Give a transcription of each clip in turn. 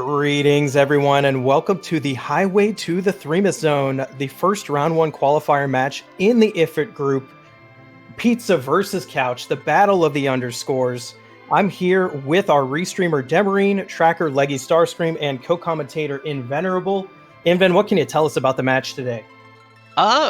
Greetings, everyone, and welcome to the Highway to the Threemus Zone, the first round one qualifier match in the IFIT group. Pizza versus Couch, the battle of the underscores. I'm here with our restreamer Demarine, tracker Leggy Starscream, and co-commentator Invenerable. Inven, what can you tell us about the match today?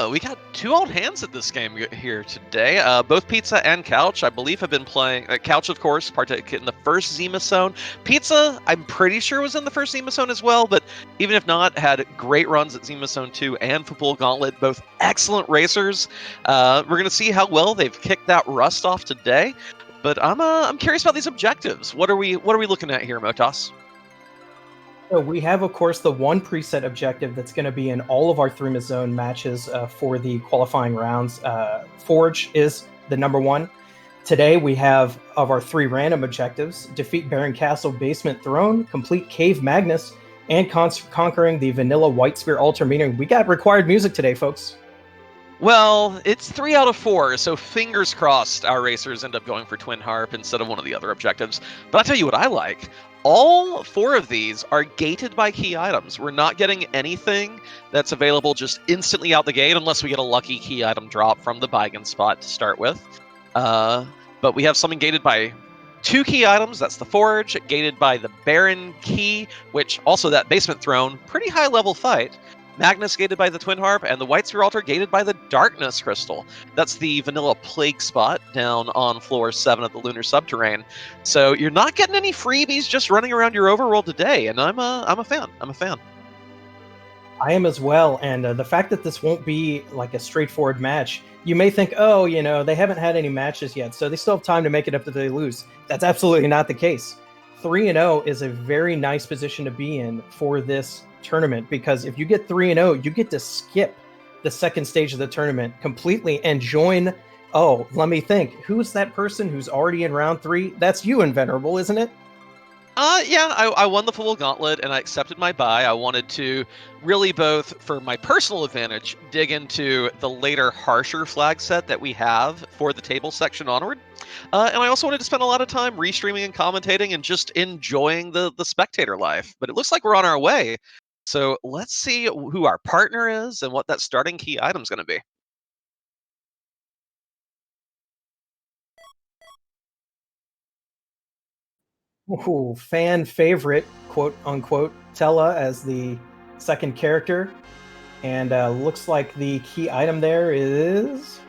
We got two old hands at this game here today. Both Pizza and Couch, I believe, have been playing. Couch, of course, partook in the first Zima Zone. Pizza, I'm pretty sure, was in the first Zima Zone as well, but even if not, had great runs at Zima Zone 2 and Football Gauntlet, both excellent racers. We're going to see how well they've kicked that rust off today, but I'm curious about these objectives. What are we looking at here, Motas? So we have, of course, the one preset objective that's going to be in all of our Threemus Zone matches for the qualifying rounds. Forge is the number one. Today we have, of our three random objectives, defeat Baron Castle Basement Throne, complete Cave Magnus, and conquering the Vanilla White Spear Altar. Meaning we got required music today, folks. Well, it's 3 out of 4, so fingers crossed our racers end up going for Twin Harp instead of one of the other objectives. But I'll tell you what I like. All 4 of these are gated by key items. We're not getting anything that's available just instantly out the gate unless we get a lucky key item drop from the Beigen spot to start with. But we have something gated by 2 key items. That's the Forge, gated by the Baron Key, which also that Basement Throne, pretty high level fight. Magnus gated by the Twin Harp, and the White Spear Altar gated by the Darkness Crystal. That's the Vanilla Plague spot down on floor 7 of the Lunar Subterrane. So you're not getting any freebies just running around your overworld today, and I'm a fan. I'm a fan. I am as well, and the fact that this won't be like a straightforward match, you may think, oh, you know, they haven't had any matches yet, so they still have time to make it up if they lose. That's absolutely not the case. 3-0 is a very nice position to be in for this tournament, because if you get 3-0, you get to skip the second stage of the tournament completely and join, let me think, who's that person who's already in round 3? That's you, Invenerable, isn't it? Yeah, I won the Football Gauntlet and I accepted my bye. I wanted to really, both for my personal advantage, dig into the later harsher flag set that we have for the table section onward. And I also wanted to spend a lot of time restreaming and commentating and just enjoying the spectator life. But it looks like we're on our way. So let's see who our partner is and what that starting key item is going to be. Ooh, fan favorite, quote unquote, Tella as the second character. And looks like the key item there is...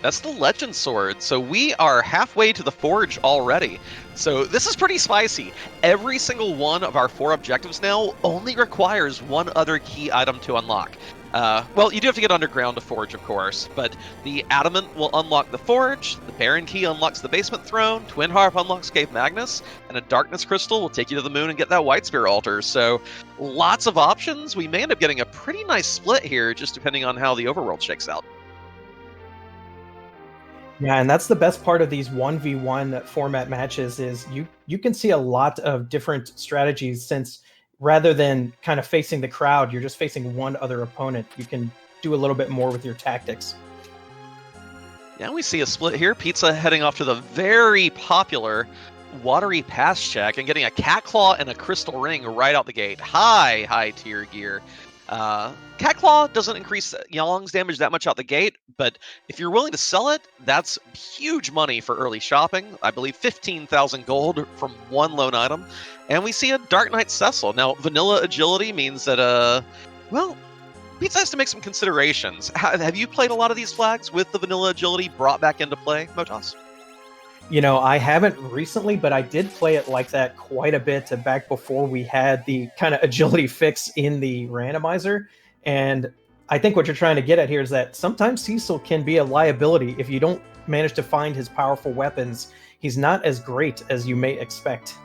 That's the Legend Sword. So we are halfway to the Forge already. So this is pretty spicy. Every single one of our 4 objectives now only requires one other key item to unlock. Well, you do have to get underground to Forge, of course, but the Adamant will unlock the Forge, the Baron Key unlocks the Basement Throne, Twin Harp unlocks Cave Magnus, and a Darkness Crystal will take you to the moon and get that White Spear Altar. So lots of options. We may end up getting a pretty nice split here, just depending on how the overworld shakes out. Yeah, and that's the best part of these 1v1 format matches is you can see a lot of different strategies, since rather than kind of facing the crowd, you're just facing one other opponent. You can do a little bit more with your tactics. Yeah, we see a split here. Pizza heading off to the very popular Watery Pass check and getting a Cat Claw and a Crystal Ring right out the gate. High tier gear. Cat Claw doesn't increase Yalong's damage that much out the gate, but if you're willing to sell it, that's huge money for early shopping. I believe 15,000 gold from one lone item. And we see a Dark Knight Cecil. Now, Vanilla Agility means that, well, Pizza has to make some considerations. Have you played a lot of these flags with the Vanilla Agility brought back into play, Motas? You know, I haven't recently, but I did play it like that quite a bit back before we had the kind of agility fix in the randomizer. And I think what you're trying to get at here is that sometimes Cecil can be a liability if you don't manage to find his powerful weapons. He's not as great as you may expect.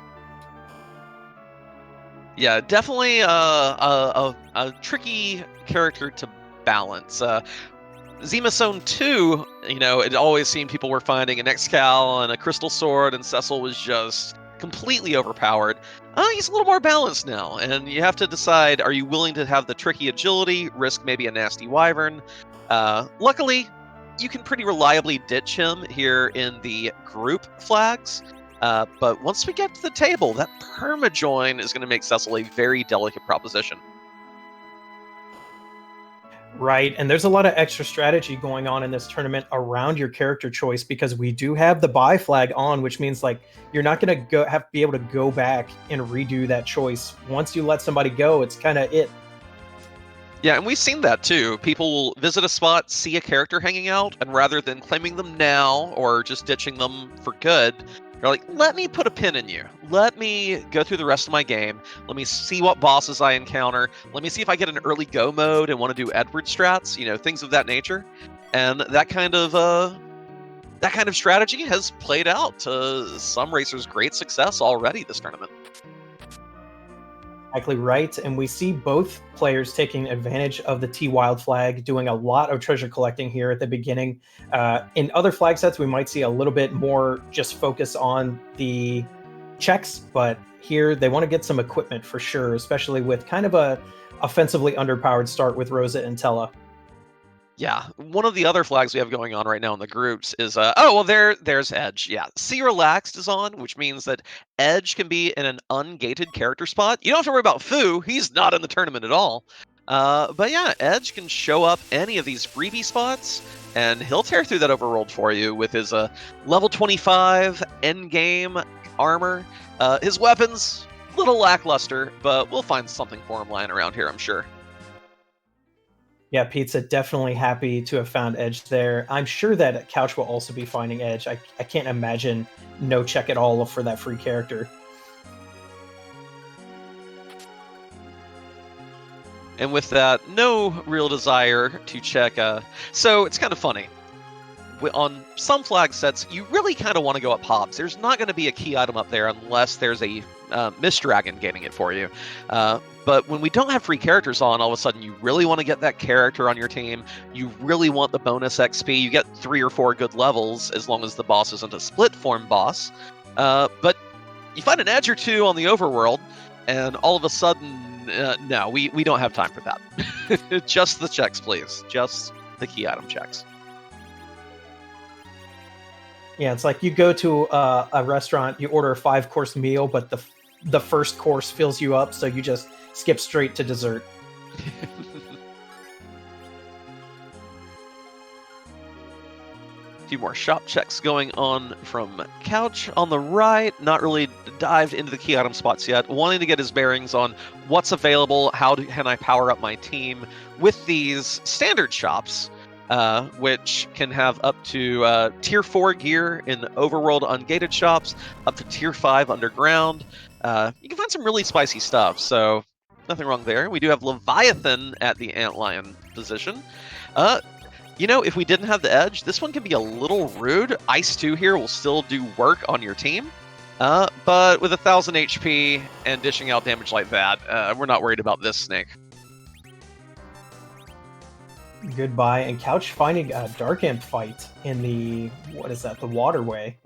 Yeah, definitely a tricky character to balance. Zima Zone 2, you know, it always seemed people were finding an X-Cal and a Crystal Sword, and Cecil was just completely overpowered. He's a little more balanced now, and you have to decide, are you willing to have the tricky agility, risk maybe a nasty Wyvern? Luckily, you can pretty reliably ditch him here in the group flags. But once we get to the table, that permajoin is going to make Cecil a very delicate proposition. Right, and there's a lot of extra strategy going on in this tournament around your character choice because we do have the buy flag on, which means like you're not going to be able to go back and redo that choice. Once you let somebody go, it's kind of it. Yeah, and we've seen that too. People will visit a spot, see a character hanging out, and rather than claiming them now or just ditching them for good, they're like, let me put a pin in you. Let me go through the rest of my game. Let me see what bosses I encounter. Let me see if I get an early go mode and want to do Edward strats, things of that nature. And that kind of strategy has played out to some racers' great success already this tournament. Exactly right, and we see both players taking advantage of the T-Wild flag, doing a lot of treasure collecting here at the beginning. In other flag sets, we might see a little bit more just focus on the checks, but here they want to get some equipment for sure, especially with kind of a offensively underpowered start with Rosa and Tella. Yeah, one of the other flags we have going on right now in the groups is there's Edge. Yeah, See Relaxed is on, which means that Edge can be in an ungated character spot. You don't have to worry about Fu; he's not in the tournament at all. But yeah, Edge can show up any of these freebie spots, and he'll tear through that overworld for you with his level 25 endgame armor. His weapons, little lackluster, but we'll find something for him lying around here, I'm sure. Yeah, Pizza definitely happy to have found Edge there. I'm sure that Couch will also be finding Edge. I can't imagine no check at all for that free character. And with that, no real desire to check. So it's kind of funny. On some flag sets, you really kind of want to go up Hobbs. There's not going to be a key item up there unless there's a Mist Dragon getting it for you. But when we don't have free characters on, all of a sudden you really want to get that character on your team. You really want the bonus XP. You get 3 or 4 good levels as long as the boss isn't a split form boss. But you find an edge or two on the overworld, and all of a sudden, no, we don't have time for that. Just the checks, please. Just the key item checks. Yeah, it's like you go to a restaurant, you order a 5-course meal, but the first course fills you up, so you just skip straight to dessert. A few more shop checks going on from Couch on the right. Not really dived into the key item spots yet. Wanting to get his bearings on what's available, can I power up my team with these standard shops, which can have up to tier 4 gear in overworld ungated shops, up to tier 5 underground. You can find some really spicy stuff, so nothing wrong there. We do have Leviathan at the Antlion position. If we didn't have the edge, this one can be a little rude. Ice 2 here will still do work on your team. But with 1,000 HP and dishing out damage like that, we're not worried about this snake. Goodbye. And Couch finding a Dark Imp fight in the, the waterway.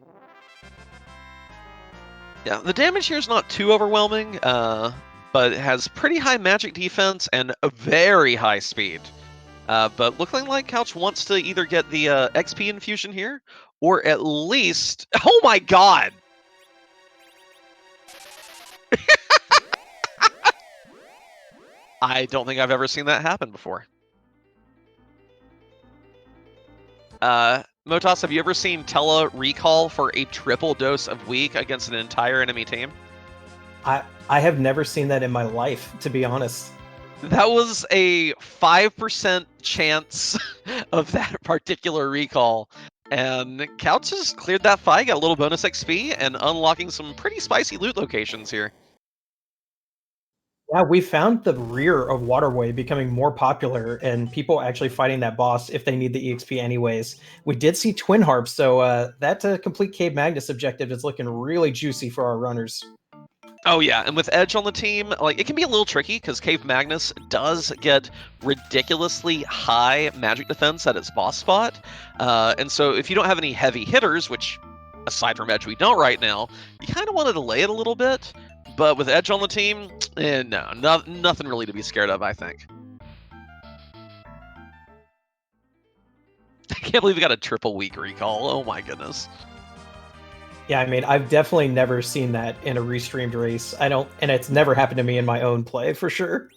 Yeah, the damage here is not too overwhelming, but it has pretty high magic defense and a very high speed. But looking like Couch wants to either get the XP infusion here, or at least... Oh my god! I don't think I've ever seen that happen before. Motas, have you ever seen Tella recall for a triple dose of weak against an entire enemy team? I have never seen that in my life, to be honest. That was a 5% chance of that particular recall. And Couch has cleared that fight, got a little bonus XP, and unlocking some pretty spicy loot locations here. Yeah, we found the rear of Waterway becoming more popular and people actually fighting that boss if they need the EXP anyways. We did see Twin Harps, so that complete Cave Magnus objective is looking really juicy for our runners. Oh yeah, and with Edge on the team, it can be a little tricky because Cave Magnus does get ridiculously high magic defense at its boss spot. And so if you don't have any heavy hitters, which aside from Edge we don't right now, you kind of want to delay it a little bit. But with Edge on the team, no, nothing really to be scared of, I think. I can't believe we got a triple weak recall. Oh my goodness. Yeah, I mean, I've definitely never seen that in a restreamed race. I don't, and it's never happened to me in my own play for sure.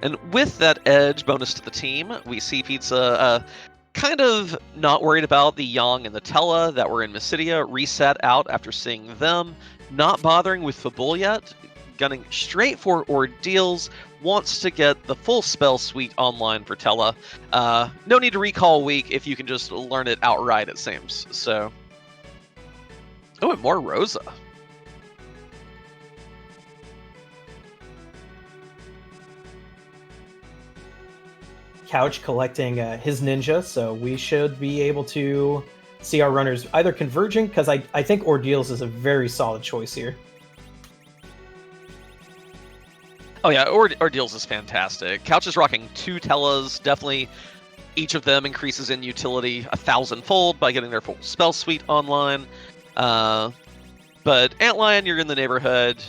And with that edge bonus to the team, we see Pizza kind of not worried about the Yang and the Tella that were in Mysidia, reset out after seeing them, not bothering with Fabul yet, gunning straight for Ordeals, wants to get the full spell suite online for Tella. No need to recall weak if you can just learn it outright, it seems. So, oh, and more Rosa. Couch collecting his ninja, so we should be able to see our runners either converging, because I think Ordeals is a very solid choice here. Oh yeah, Ordeals is fantastic. Couch is rocking 2 Tellas, definitely each of them increases in utility 1,000-fold by getting their full spell suite online. But Antlion, you're in the neighborhood,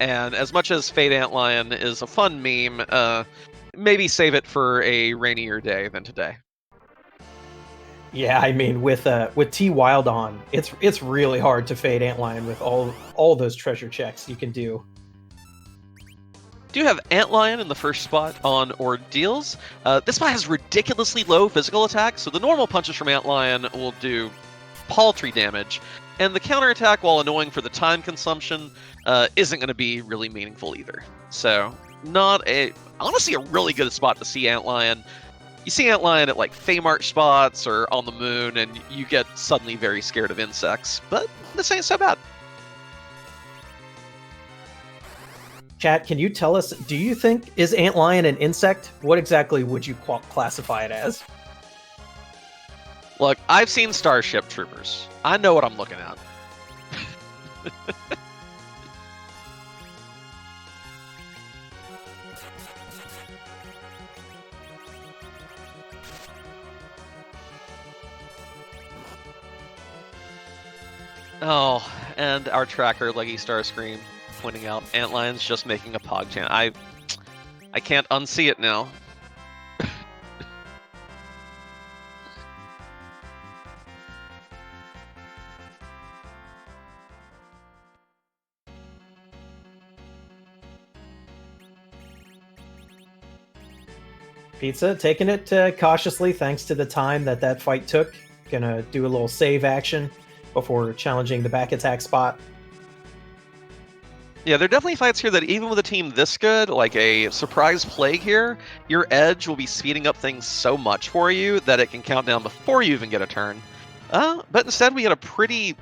and as much as Fate Antlion is a fun meme, maybe save it for a rainier day than today. Yeah, I mean, with T Wild on, it's really hard to fade Antlion with all those treasure checks you can do. Do have Antlion in the first spot on Ordeals. This spot has ridiculously low physical attack, so the normal punches from Antlion will do paltry damage, and the counterattack, while annoying for the time consumption, isn't going to be really meaningful either. So, honestly a really good spot to see Antlion. You see Antlion at like Feymarch spots or on the moon, and you get suddenly very scared of insects, but this ain't so bad. Chat, can you tell us, do you think, is Antlion an insect? What exactly would you classify it as? Look, I've seen Starship Troopers. I know what I'm looking at. Oh, and our tracker, Leggy Starscream, pointing out Antlion's just making a pog chant. I can't unsee it now. Pizza taking it cautiously thanks to the time that fight took. Gonna do a little save action before challenging the back attack spot. Yeah, there are definitely fights here that even with a team this good, like a surprise plague here, your edge will be speeding up things so much for you that it can count down before you even get a turn. But instead we get a pretty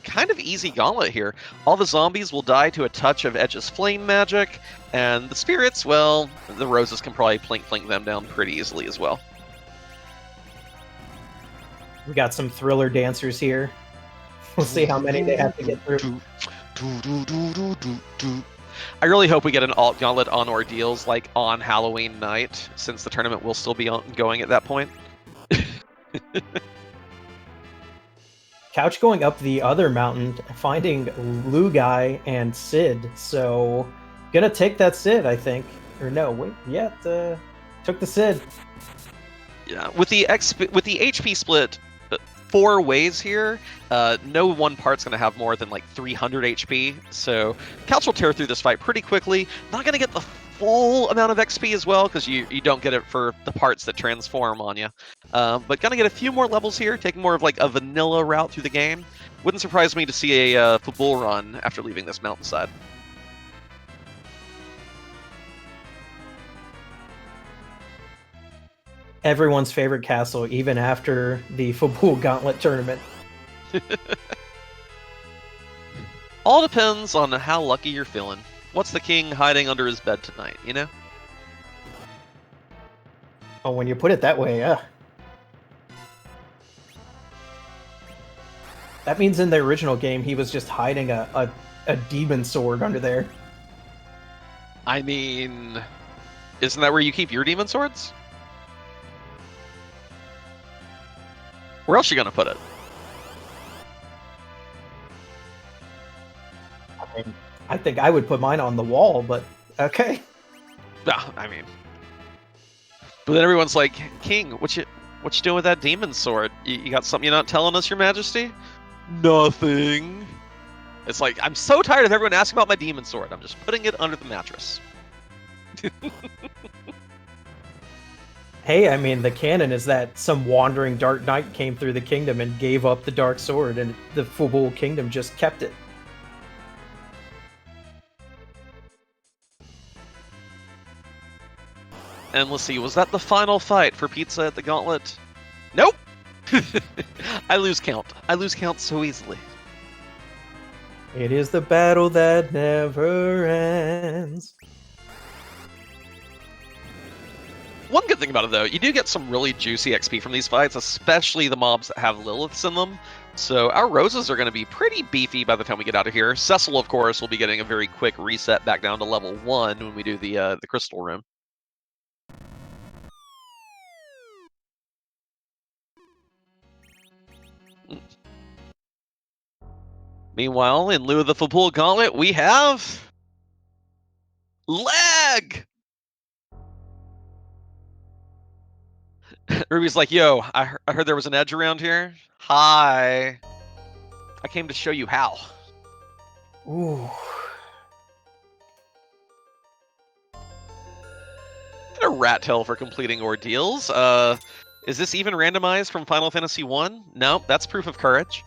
kind of easy gauntlet here. All the zombies will die to a touch of Edge's flame magic, and the spirits, well, the roses can probably plink them down pretty easily as well. We got some thriller dancers here. We'll see how many they have to get through. I really hope we get an alt gauntlet on Ordeals like on Halloween night, since the tournament will still be going at that point. Couch going up the other mountain, finding Lugai and Sid. So, gonna take that Sid, I think. Or no, wait, yeah, took the Sid. Yeah, with the HP split 4 ways here, no one part's going to have more than like 300 HP, so Couch will tear through this fight pretty quickly. Not going to get the full amount of XP as well, because you don't get it for the parts that transform on you. But going to get a few more levels here, taking more of like a vanilla route through the game. Wouldn't surprise me to see a Fabul run after leaving this mountainside. Everyone's favorite castle, even after the Fabul Gauntlet tournament. All depends on how lucky you're feeling. What's the king hiding under his bed tonight, you know? Oh, when you put it that way, yeah. That means in the original game, he was just hiding a demon sword under there. I mean, isn't that where you keep your demon swords? Where else are you gonna put it? I think I would put mine on the wall, but okay. I mean, but then everyone's like, "King, what What you doing with that demon sword? You got something you're not telling us, Your Majesty? Nothing. It's like, I'm so tired of everyone asking about my demon sword. I'm just putting it under the mattress. Hey, I mean, the canon is that some wandering Dark Knight came through the kingdom and gave up the Dark Sword, and the Fubul Kingdom just kept it. And let's see, was that the final fight for Pizza at the Gauntlet? Nope! I lose count. I lose count so easily. It is the battle that never ends. One good thing about it, though, you do get some really juicy XP from these fights, especially the mobs that have Liliths in them. So our Roses are going to be pretty beefy by the time we get out of here. Cecil, of course, will be getting a very quick reset back down to level 1 when we do the Crystal Room. Meanwhile, in lieu of the Fubul Gauntlet, we have... Leg! Ruby's like, yo, I heard there was an edge around here. Hi. I came to show you how. Ooh. And a rat tail for completing ordeals. Is this even randomized from Final Fantasy 1? No, that's proof of courage.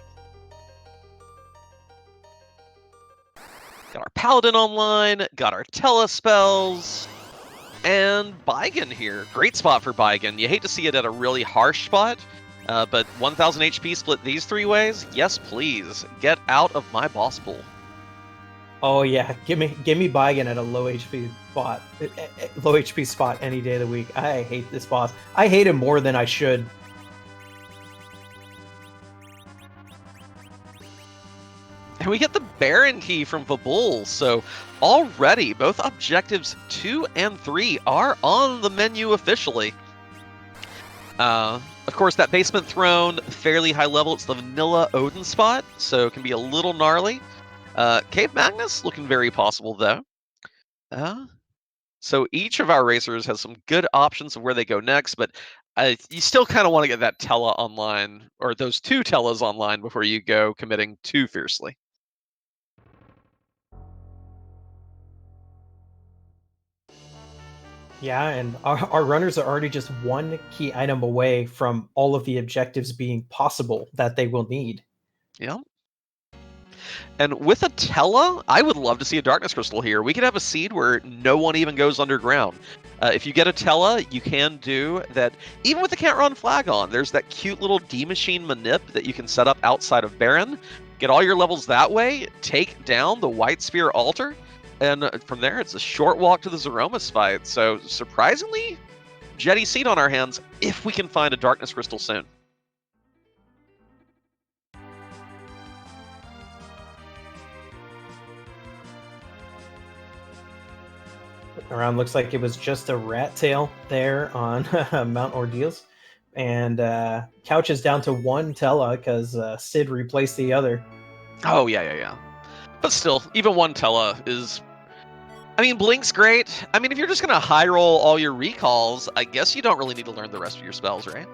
Got our Paladin online, got our Telespells, and Baigen here. Great spot for Baigen. You hate to see it at a really harsh spot, but 1000 HP split these 3 ways? Yes, please. Get out of my boss pool. Oh yeah, give me Baigen at a low HP spot any day of the week. I hate this boss. I hate him more than I should. And we get the Baron key from Fubul, so already both objectives 2 and 3 are on the menu officially. Of course, that basement throne, fairly high level. It's the vanilla Odin spot, so it can be a little gnarly. Cave Magnus, looking very possible, though. So each of our racers has some good options of where they go next, but you still kind of want to get that Tella online, or those 2 Tellas online before you go committing too fiercely. Yeah, and our runners are already just 1 key item away from all of the objectives being possible that they will need. Yeah. And with a Tella, I would love to see a Darkness Crystal here. We could have a seed where no one even goes underground. If you get a Tella, you can do that. Even with the Can't Run flag on, there's that cute little D-Machine manip that you can set up outside of Baron. Get all your levels that way, take down the White Spear altar, and from there, it's a short walk to the Zeromus fight. So, surprisingly, Jetty seed on our hands if we can find a Darkness Crystal soon. Around looks like it was just a rat tail there on Mount Ordeals. And Couch is down to 1 Tella because Sid replaced the other. Oh, yeah. But still, even 1 Tella is... I mean, Blink's great. I mean, if you're just going to high roll all your recalls, I guess you don't really need to learn the rest of your spells, right?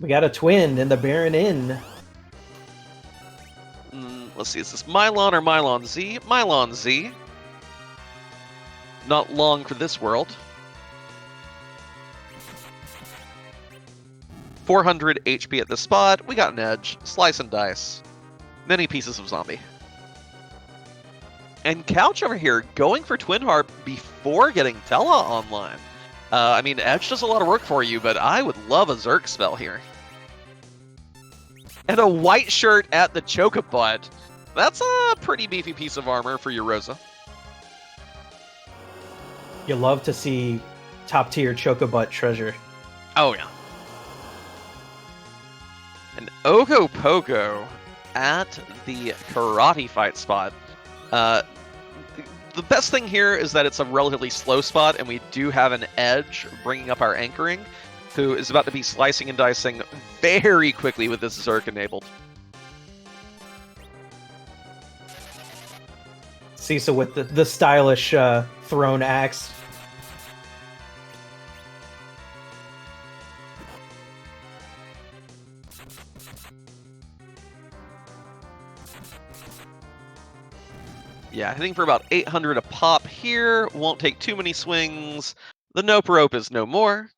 We got a twin in the Baron Inn. Let's see, is this Mylon or Mylon Z? Mylon Z. Not long for this world. 400 HP at this spot. We got an edge. Slice and dice. Many pieces of zombie. And Couch over here going for Twin Harp before getting Tella online. I mean, Edge does a lot of work for you, but I would love a Zerk spell here. And a white shirt at the Chocobutt. That's a pretty beefy piece of armor for your Rosa. You love to see top tier Chocobutt treasure. Oh, yeah. And Ogopogo at the karate fight spot. The best thing here is that it's a relatively slow spot, and we do have an edge bringing up our anchoring, who is about to be slicing and dicing very quickly with this Zerk enabled. Cecil with the stylish thrown axe. Yeah, hitting for about 800 a pop here. Won't take too many swings. The nope rope is no more.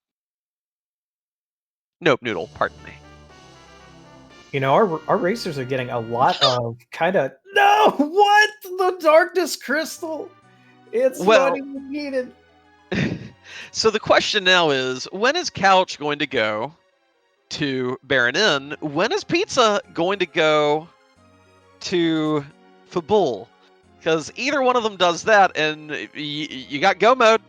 Nope noodle, pardon me. You know, our racers are getting a lot of kind of no. What the darkness crystal? It's Well, not even needed. so the question now is, when is Couch going to go to Baron Inn? When is Pizza going to go to Fabul? Because either one of them does that, and you got go mode.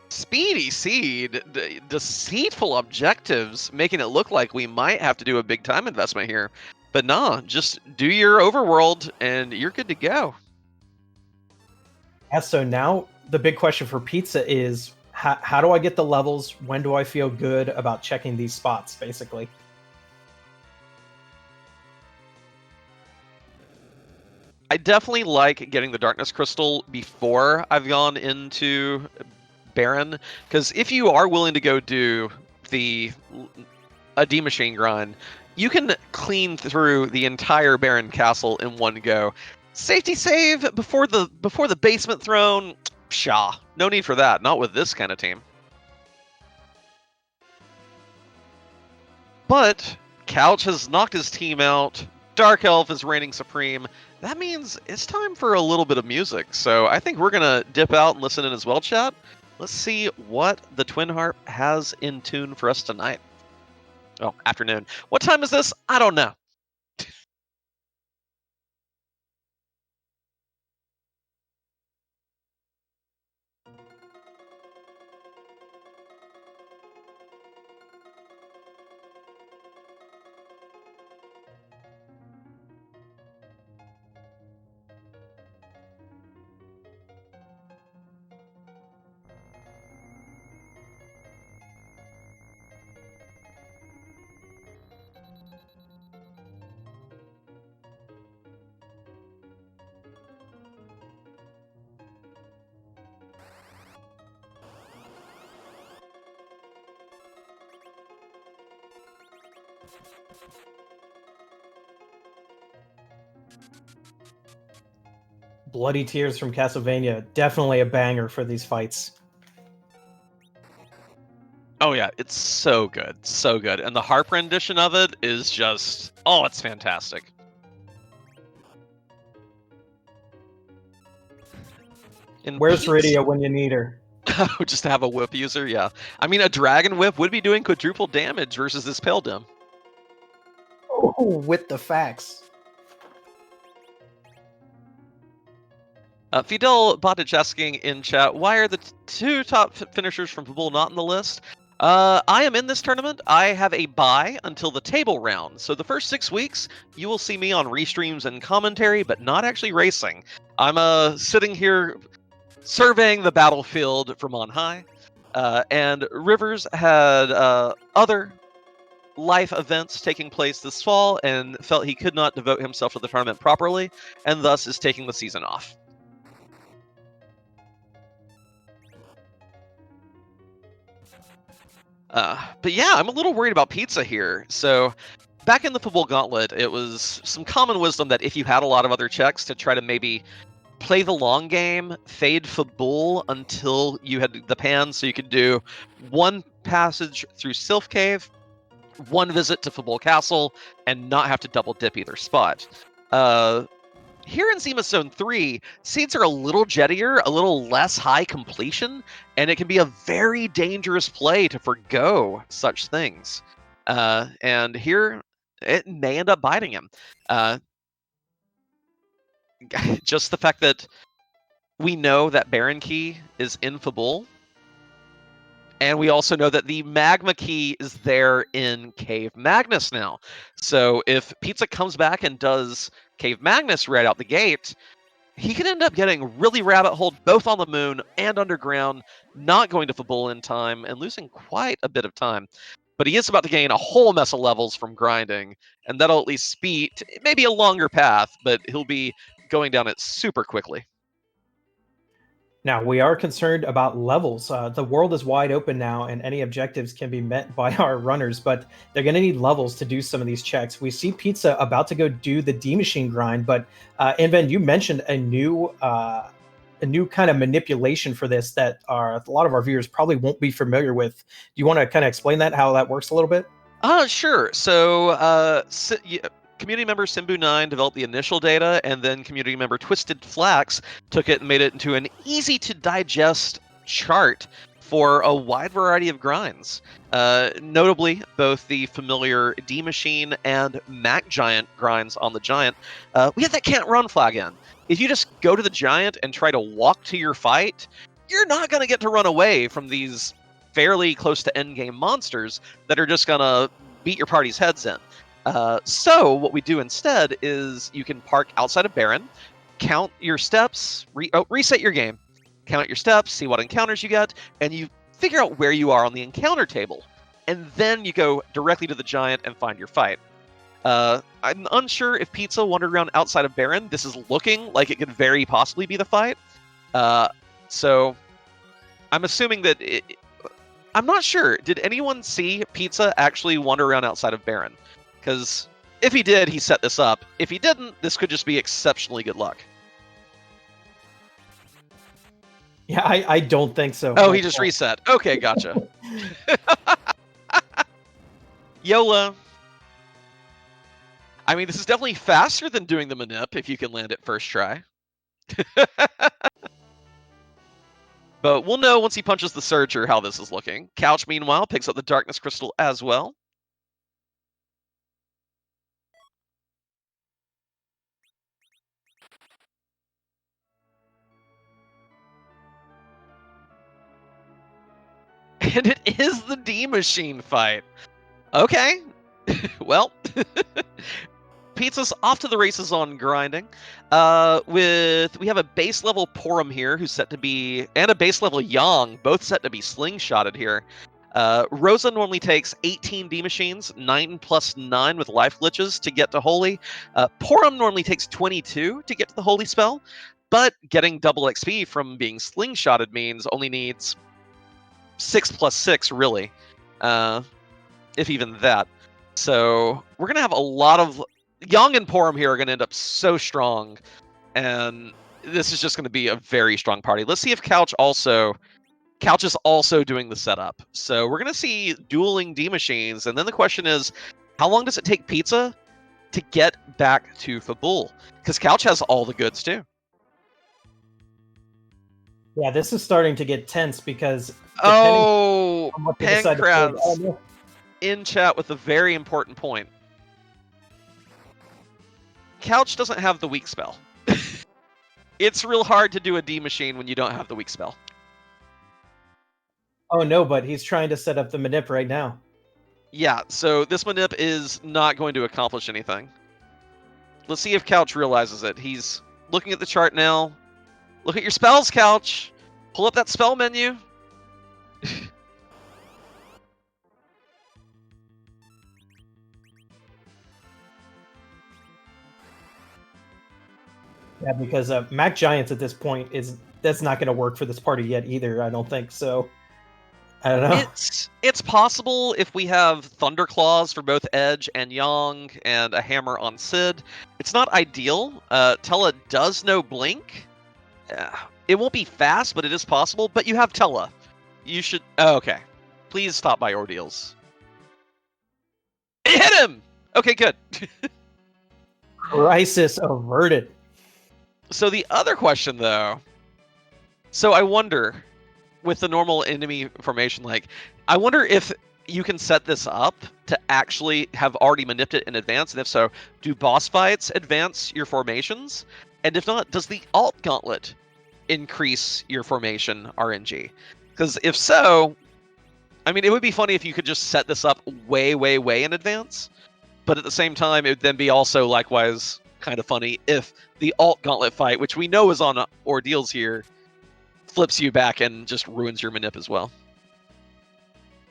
Speedy Seed, deceitful objectives, making it look like we might have to do a big time investment here. But nah, just do your overworld and you're good to go. Yeah, so now the big question for Pizza is how do I get the levels? When do I feel good about checking these spots, basically? I definitely like getting the Darkness Crystal before I've gone into Baron, because if you are willing to go do a D Machine grind, you can clean through the entire Baron Castle in one go. Safety save before the basement throne, pshaw, no need for that. Not with this kind of team. But Couch has knocked his team out. Dark Elf is reigning supreme. That means it's time for a little bit of music. So I think we're gonna dip out and listen in as well, chat. Let's see what the Twin Harp has in tune for us tonight. Oh, afternoon. What time is this? I don't know. Bloody Tears from Castlevania, definitely a banger for these fights. Oh yeah, it's so good, so good, and the harp rendition of it is just, oh, it's fantastic. Where's Rydia when you need her? Just to have a whip user, yeah. I mean, a dragon whip would be doing quadruple damage versus this pale dim. Oh, with the facts. Fidel Bottage asking in chat, why are the two top finishers from Fabul not in the list? I am in this tournament. I have a bye until the table round. So the first 6 weeks, you will see me on restreams and commentary, but not actually racing. I'm sitting here surveying the battlefield from on high. And Rivers had other life events taking place this fall and felt he could not devote himself to the tournament properly, and thus is taking the season off. But yeah, I'm a little worried about Pizza here. So back in the Football Gauntlet, it was some common wisdom that if you had a lot of other checks to try to maybe play the long game, fade Fabul until you had the pan, so you could do one passage through Sylph Cave, one visit to Fabul Castle, and not have to double dip either spot. Here in Zema Zone 3, seeds are a little jettier, a little less high completion, and it can be a very dangerous play to forgo such things. And here, it may end up biting him. Just the fact that we know that Baron Key is in Fabul, and we also know that the Magma Key is there in Cave Magnus now. So if Pizza comes back and does Cave Magnus right out the gate, he could end up getting really rabbit holed both on the moon and underground, not going to Fabul in time, and losing quite a bit of time. But he is about to gain a whole mess of levels from grinding, and that'll at least speed maybe a longer path, but he'll be going down it super quickly. Now, we are concerned about levels. The world is wide open now, and any objectives can be met by our runners, but they're going to need levels to do some of these checks. We see Pizza about to go do the D machine grind, but Inven, you mentioned a new kind of manipulation for this that a lot of our viewers probably won't be familiar with. Do you want to kind of explain that, how that works a little bit? Sure. So, community member Simbu9 developed the initial data, and then community member Twisted Flax took it and made it into an easy to digest chart for a wide variety of grinds. Notably, both the familiar D Machine and Mac Giant grinds on the Giant. We have that can't run flag in. If you just go to the Giant and try to walk to your fight, you're not going to get to run away from these fairly close to endgame monsters that are just gonna beat your party's heads in. So what we do instead is you can park outside of Baron, count your steps, reset your game, count your steps, see what encounters you get, and you figure out where you are on the encounter table. And then you go directly to the Giant and find your fight. I'm unsure if Pizza wandered around outside of Baron. This is looking like it could very possibly be the fight. So I'm assuming that I'm not sure. Did anyone see Pizza actually wander around outside of Baron? Because if he did, he set this up. If he didn't, this could just be exceptionally good luck. Yeah, I don't think so. Oh, he just reset. Okay, gotcha. YOLO. I mean, this is definitely faster than doing the manip if you can land it first try. But we'll know once he punches the Searcher how this is looking. Couch, meanwhile, picks up the Darkness Crystal as well. And it is the D Machine fight. Okay. Well, Pizza's off to the races on grinding. We have a base level Porum here who's set to be, and a base level Yang, both set to be slingshotted here. Rosa normally takes 18 D machines, 9 plus 9 with life glitches to get to Holy. Porum normally takes 22 to get to the Holy spell, but getting double XP from being slingshotted means only needs 6 plus 6, really, if even that. So we're going to have a lot of... Yang and Porum here are going to end up so strong, and this is just going to be a very strong party. Let's see if Couch is also doing the setup. So we're going to see dueling D machines, and then the question is, how long does it take Pizza to get back to Fabul? Because Couch has all the goods too. Yeah, this is starting to get tense because Pancrabs in chat with a very important point. Couch doesn't have the weak spell. It's real hard to do a D machine when you don't have the weak spell. Oh no, but he's trying to set up the manip right now. Yeah, so this manip is not going to accomplish anything. Let's see if Couch realizes it. He's looking at the chart now. Look at your spells, Couch. Pull up that spell menu. Yeah, because Mac Giants at this point that's not going to work for this party yet either. I don't think so. I don't know. It's possible if we have Thunderclaws for both Edge and Yang and a hammer on Sid. It's not ideal. Tella does know Blink. It won't be fast, but it is possible. But you have Tella. You should... Oh, okay. Please stop by Ordeals. It hit him! Okay, good. Crisis averted. So the other question, though... So I wonder, with the normal enemy formation, I wonder if you can set this up to actually have already manipulated it in advance, and if so, do boss fights advance your formations? And if not, does the alt gauntlet increase your formation RNG? Because if so, I mean, it would be funny if you could just set this up way, way, way in advance, but at the same time, it would then be also likewise kind of funny if the alt gauntlet fight, which we know is on Ordeals here, flips you back and just ruins your manip as well.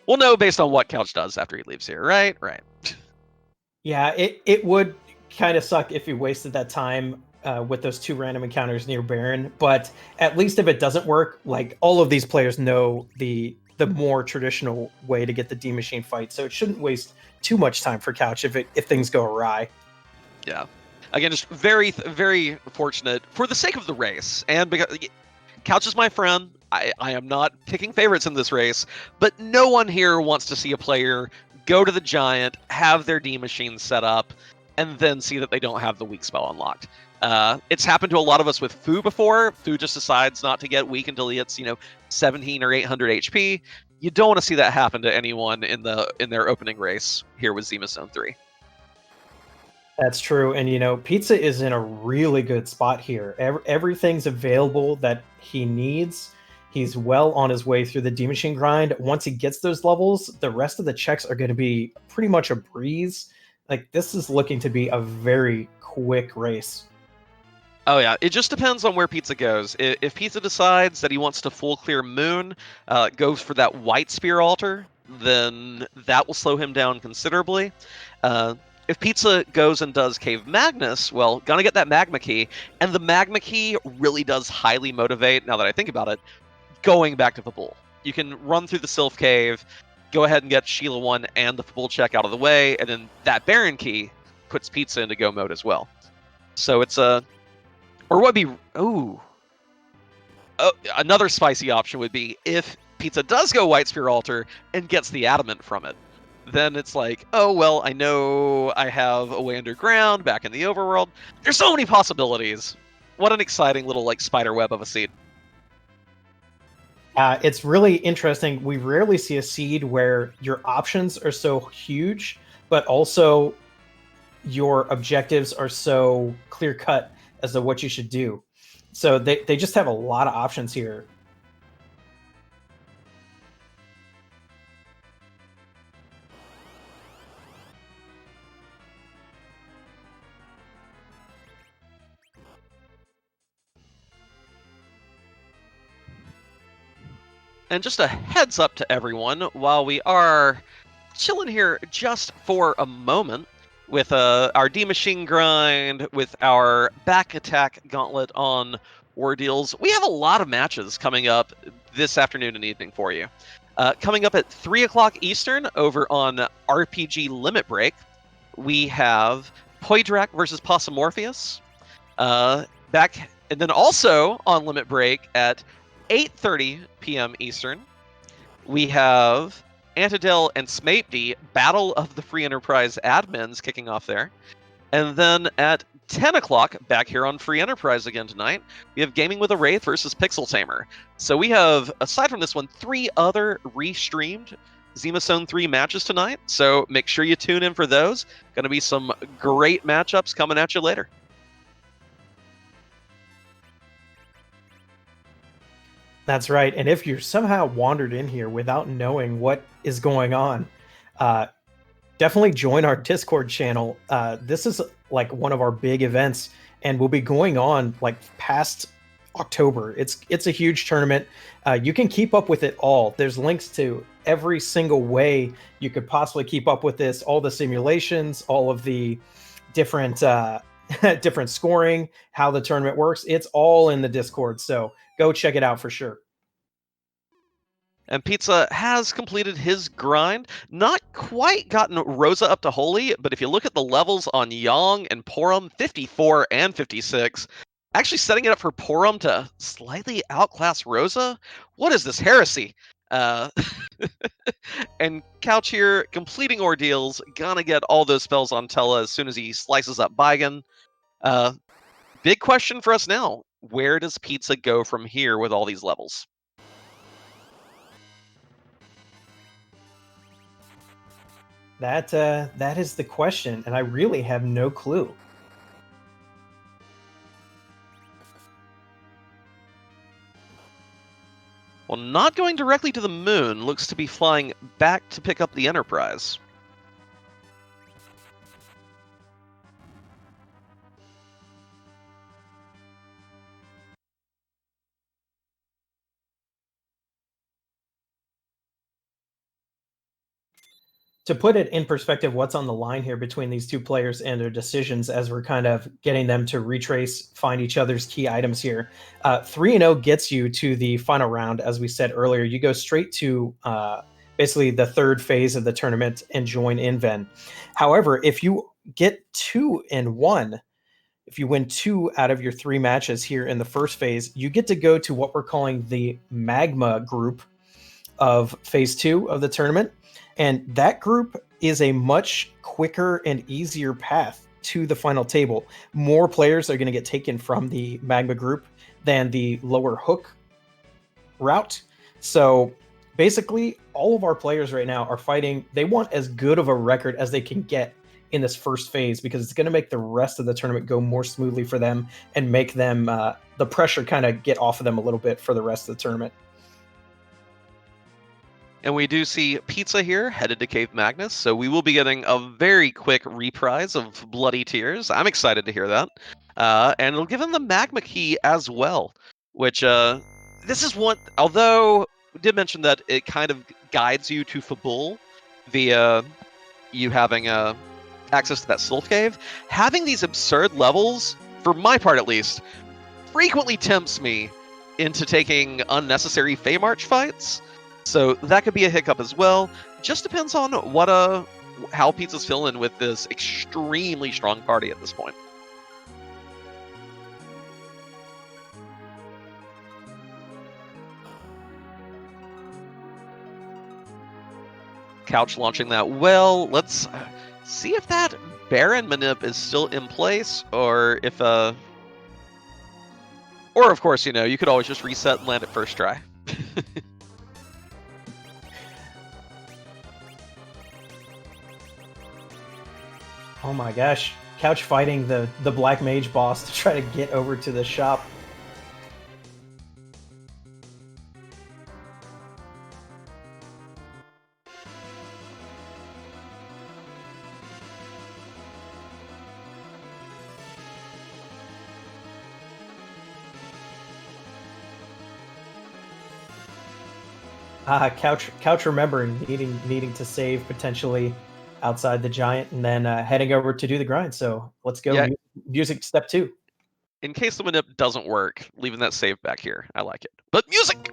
We'll know based on what Couch does after he leaves here, right? Right. Yeah, it would kind of suck if he wasted that time with those 2 random encounters near Baron. But at least if it doesn't work, like all of these players know the more traditional way to get the D Machine fight, so it shouldn't waste too much time for Couch if things go awry. Yeah. Again, just very, very fortunate for the sake of the race, and because Couch is my friend. I am not picking favorites in this race, but no one here wants to see a player go to the Giant, have their D machine set up, and then see that they don't have the weak spell unlocked. It's happened to a lot of us with Fu before. Fu just decides not to get weak until he hits, 17 or 800 HP. You don't want to see that happen to anyone in their opening race here with Zima Zone 3. That's true. And Pizza is in a really good spot here. Everything's available that he needs. He's well on his way through the D Machine grind. Once he gets those levels, the rest of the checks are going to be pretty much a breeze. Like, this is looking to be a very quick race. Oh yeah, it just depends on where Pizza goes. If Pizza decides that he wants to full clear Moon, goes for that White Spear altar, then that will slow him down considerably. If Pizza goes and does Cave Magnus, well, gonna get that Magma Key, and the Magma Key really does highly motivate, now that I think about it, going back to Fabul. You can run through the Sylph Cave, go ahead and get Sheila 1 and the Fabul check out of the way, and then that Baron Key puts Pizza into go mode as well. So it's a... Or what would be... Oh, another spicy option would be if Pizza does go White Spear Altar and gets the Adamant from it. Then it's like, oh, well, I know I have a way underground back in the overworld. There's so many possibilities. What an exciting little, spider web of a seed. It's really interesting. We rarely see a seed where your options are so huge, but also your objectives are so clear cut as to what you should do. So they just have a lot of options here. And just a heads up to everyone, while we are chilling here just for a moment with our D Machine grind, with our back attack gauntlet on Ordeals, we have a lot of matches coming up this afternoon and evening for you. Coming up at 3 o'clock Eastern over on RPG Limit Break, we have Poidrak versus Possumorpheus. Back, and then also on Limit Break at 8:30 p.m. Eastern, we have Antidel and Smapedy, Battle of the Free Enterprise admins kicking off there. And then at 10 o'clock, back here on Free Enterprise again tonight, we have Gaming with a Wraith versus Pixel Tamer. So we have, aside from this one, 3 other restreamed Zima Zone 3 matches tonight. So make sure you tune in for those. Going to be some great matchups coming at you later. That's right. And if you're somehow wandered in here without knowing what is going on, definitely join our Discord channel. This is like one of our big events, and will be going on like past October. It's a huge tournament. You can keep up with it all. There's links to every single way you could possibly keep up with this, all the simulations, all of the different different scoring, how the tournament works. It's all in the Discord. So go check it out for sure. And Pizza has completed his grind. Not quite gotten Rosa up to Holy, but if you look at the levels on Yang and Porum, 54 and 56, actually setting it up for Porum to slightly outclass Rosa? What is this heresy? And Couch here, completing Ordeals, gonna get all those spells on Tella as soon as he slices up Baigan. Big question for us now. Where does Pizza go from here with all these levels? That is the question, and I really have no clue. Well, not going directly to the moon, looks to be flying back to pick up the Enterprise. To put it in perspective, what's on the line here between these two players and their decisions as we're kind of getting them to retrace, find each other's key items here. 3-0 gets you to the final round, as we said earlier. You go straight to basically the third phase of the tournament and join Inven. However, if you get 2-1, if you win 2 out of your 3 matches here in the first phase, you get to go to what we're calling the Magma group of phase 2 of the tournament. And that group is a much quicker and easier path to the final table. More players are going to get taken from the Magma group than the lower hook route. So basically, all of our players right now are fighting. They want as good of a record as they can get in this first phase, because it's going to make the rest of the tournament go more smoothly for them and make them the pressure kind of get off of them a little bit for the rest of the tournament. And we do see Pizza here headed to Cave Magnus, so we will be getting a very quick reprise of Bloody Tears. I'm excited to hear that. And it'll give him the Magma Key as well, which this is one, although we did mention that it kind of guides you to Fabul via you having access to that Sylph Cave. Having these absurd levels, for my part at least, frequently tempts me into taking unnecessary Feymarch fights. So that could be a hiccup as well. Just depends on what how Pizza's feeling with this extremely strong party at this point. Couch launching that well. Let's see if that Baron manip is still in place, or if or of course, you know, you could always just reset and land it first try. Oh my gosh, Couch fighting the Black Mage boss to try to get over to the shop. Couch remembering needing to save potentially outside the giant, and then heading over to do the grind. So let's go. Yeah. Music step 2. In case the manip doesn't work, leaving that save back here. I like it. But music!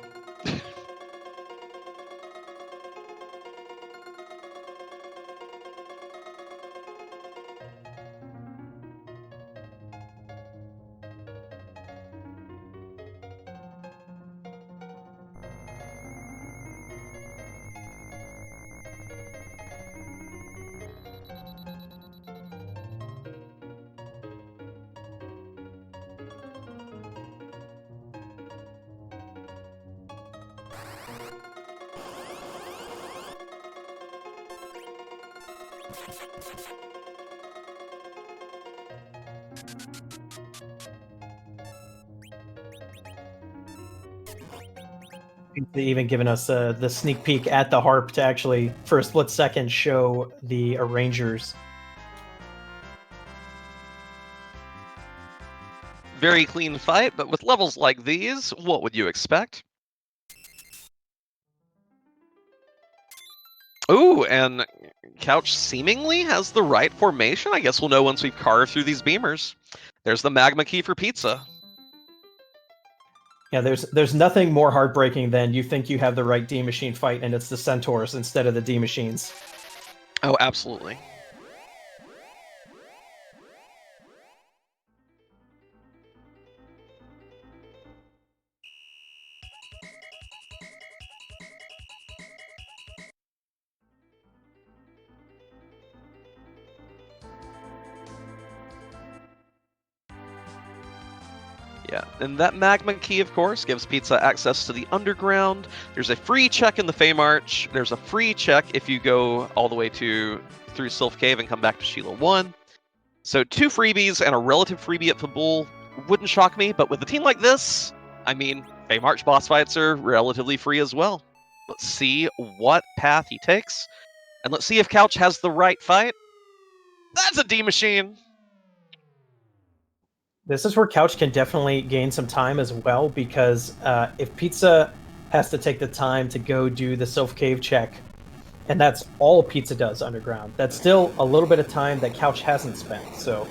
Even given us the sneak peek at the harp to actually, for a split second, show the arrangers. Very clean fight, but with levels like these, what would you expect? Ooh, and Couch seemingly has the right formation. I guess we'll know once we've carved through these beamers. There's the Magma Key for Pizza. Yeah, there's nothing more heartbreaking than you think you have the right D Machine fight and it's the Centaurs instead of the D Machines. Oh, absolutely. Yeah, and that Magma Key, of course, gives Pizza access to the underground. There's a free check in the Feymarch. There's a free check if you go all the way through Sylph Cave and come back to Sheila 1. So 2 freebies and a relative freebie at Fabul wouldn't shock me, but with a team like this, I mean, Feymarch boss fights are relatively free as well. Let's see what path he takes, and let's see if Couch has the right fight. That's a D Machine! This is where Couch can definitely gain some time as well, because if Pizza has to take the time to go do the Sylph Cave check And that's all Pizza does underground. That's still a little bit of time that Couch hasn't spent, so...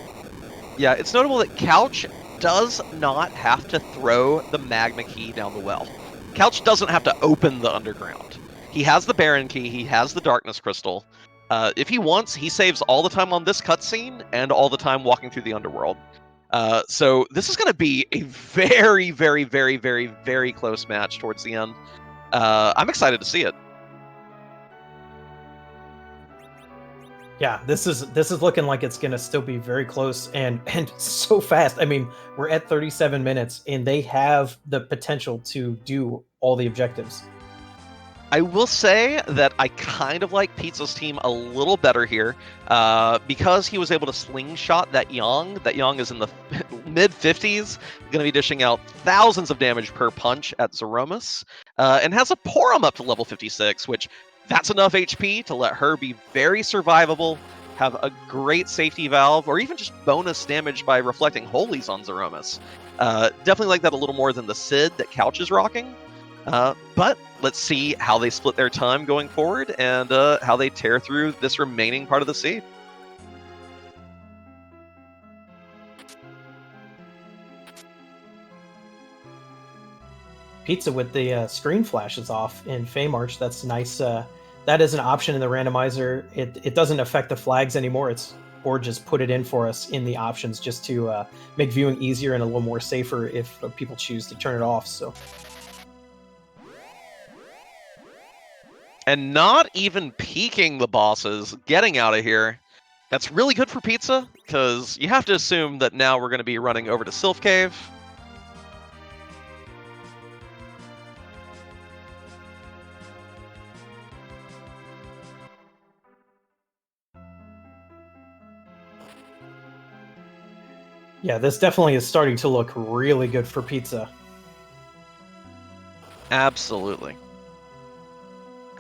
Yeah, it's notable that Couch does not have to throw the Magma Key down the well. Couch doesn't have to open the underground. He has the Baron Key, he has the Darkness Crystal. If he wants, he saves all the time on this cutscene and all the time walking through the underworld. So this is going to be a very, very, very, very, very close match towards the end. I'm excited to see it. Yeah, this is looking like it's gonna still be very close and so fast. I mean, we're at 37 minutes, and they have the potential to do all the objectives. I will say that I kind of like Pizza's team a little better here because he was able to slingshot that Yang. That Yang is in the mid 50s, going to be dishing out thousands of damage per punch at Zeromus, and has a Porum up to level 56, which that's enough HP to let her be very survivable, have a great safety valve, or even just bonus damage by reflecting holies on Zeromus. Definitely like that a little more than the Sid that Couch is rocking. But let's see how they split their time going forward and how they tear through this remaining part of the seed. Pizza with the screen flashes off in Feymarch. That's nice. That is an option in the randomizer. It doesn't affect the flags anymore. Or just put it in for us in the options just to make viewing easier and a little more safer if people choose to turn it off. So. And not even peeking the bosses, getting out of here. That's really good for Pizza, because you have to assume that now we're going to be running over to Sylph Cave. Yeah, this definitely is starting to look really good for Pizza. Absolutely.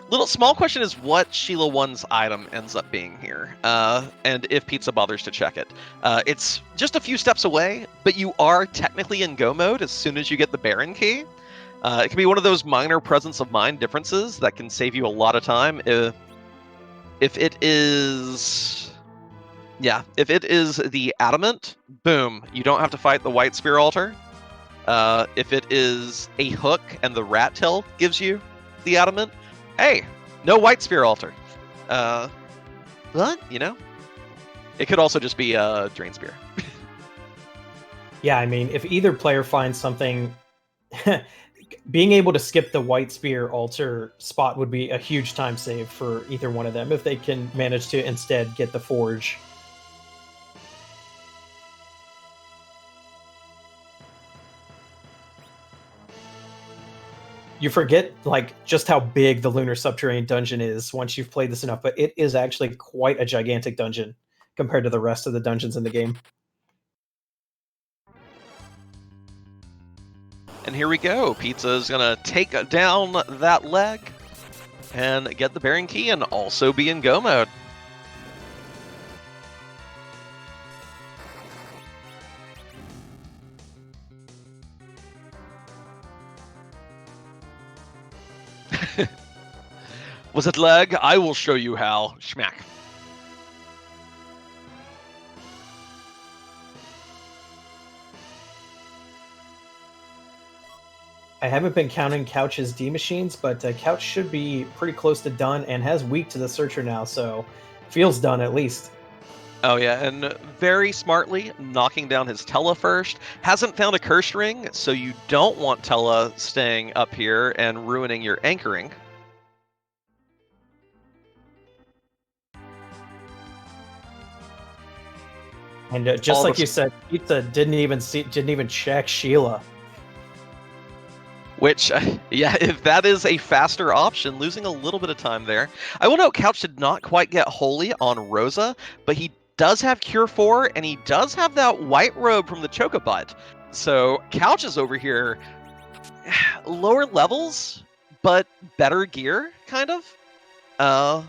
Little small question is what Sheila 1's item ends up being here, and if Pizza bothers to check it. It's just a few steps away, but you are technically in go mode as soon as you get the Baron Key. It can be one of those minor presence of mind differences that can save you a lot of time if it is... Yeah, if it is the Adamant, boom, you don't have to fight the White Spear Altar. If it is a hook and the Rat Tail gives you the Adamant, hey, no White Spear Altar. But, you know, it could also just be a Drain Spear. Yeah, I mean, if either player finds something, being able to skip the White Spear Altar spot would be a huge time save for either one of them if they can manage to instead get the Forge. You forget, like, just how big the Lunar Subterranean Dungeon is once you've played this enough, but it is actually quite a gigantic dungeon compared to the rest of the dungeons in the game. And here we go. Pizza is going to take down that leg and get the Baron Key and also be in go mode. Was it leg? I will show you how. Schmack. I haven't been counting Couch's D machines, but Couch should be pretty close to done and has weak to the Searcher now, so feels done at least. Oh yeah, and very smartly knocking down his Tella first. Hasn't found a Curse Ring, so you don't want Tella staying up here and ruining your anchoring. And just like you said, Pizza didn't even check Sheila. Which, yeah, if that is a faster option, losing a little bit of time there. I will note Couch did not quite get Holy on Rosa, but he does have Cure 4, and he does have that white robe from the Chocobot. So Couch is over here, lower levels, but better gear, kind of.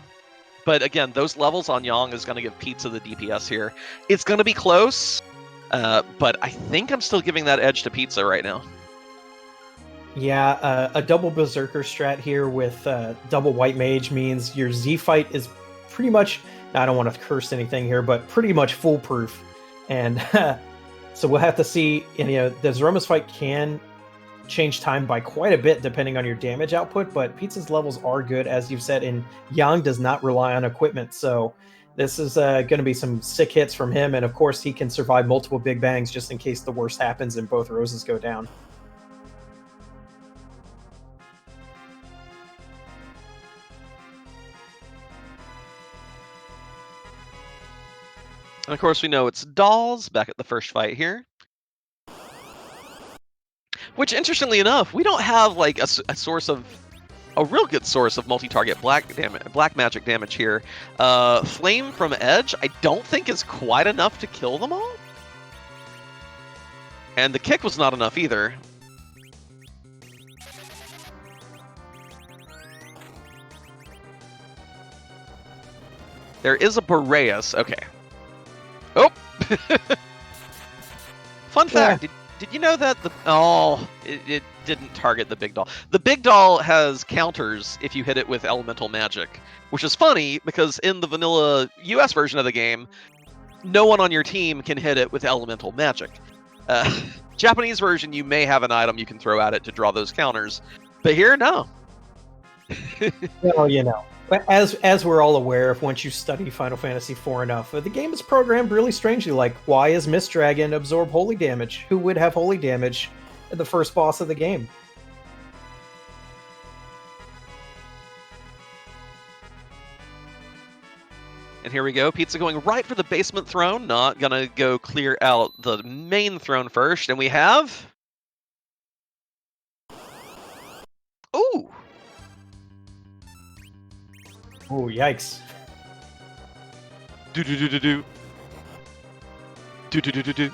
But again, those levels on Yang is going to give Pizza the DPS here. It's going to be close, but I think I'm still giving that edge to Pizza right now. Yeah, a double Berserker strat here with double White Mage means your Z fight is pretty much, I don't want to curse anything here, but pretty much foolproof. And so we'll have to see, the Threemus fight can change time by quite a bit depending on your damage output, but Pizza's levels are good, as you've said, and Yang does not rely on equipment, so this is going to be some sick hits from him, and of course he can survive multiple big bangs just in case the worst happens and both roses go down. And of course we know it's Dolls back at the first fight here. Which, interestingly enough, we don't have like a real good source of multi-target black magic damage here. Flame from Edge, I don't think is quite enough to kill them all. And the kick was not enough either. There is a Boreas. Okay. Oh! Fun fact, did you know that it didn't target the big doll. The big doll has counters if you hit it with elemental magic, which is funny because in the vanilla US version of the game, no one on your team can hit it with elemental magic. Japanese version, you may have an item you can throw at it to draw those counters, but here, no. Well, as we're all aware, if once you study Final Fantasy IV enough, the game is programmed really strangely. Like, why is Mist Dragon absorb holy damage? Who would have holy damage at the first boss of the game? And here we go. Pizza going right for the basement throne. Not gonna go clear out the main throne first. And we have... Ooh! Oh, yikes. Do-do-do-do-do. Do-do-do-do-do.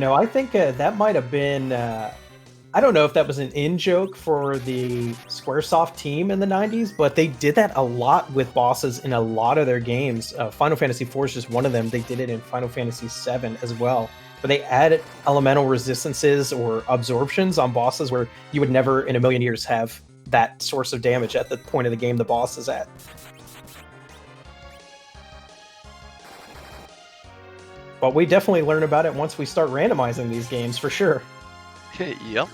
I think that might have been... I don't know if that was an in-joke for the Squaresoft team in the 90s, but they did that a lot with bosses in a lot of their games. Final Fantasy IV is just one of them. They did it in Final Fantasy VII as well. But they added elemental resistances or absorptions on bosses where you would never in a million years have that source of damage at the point of the game the boss is at. But we definitely learn about it once we start randomizing these games, for sure. Yep.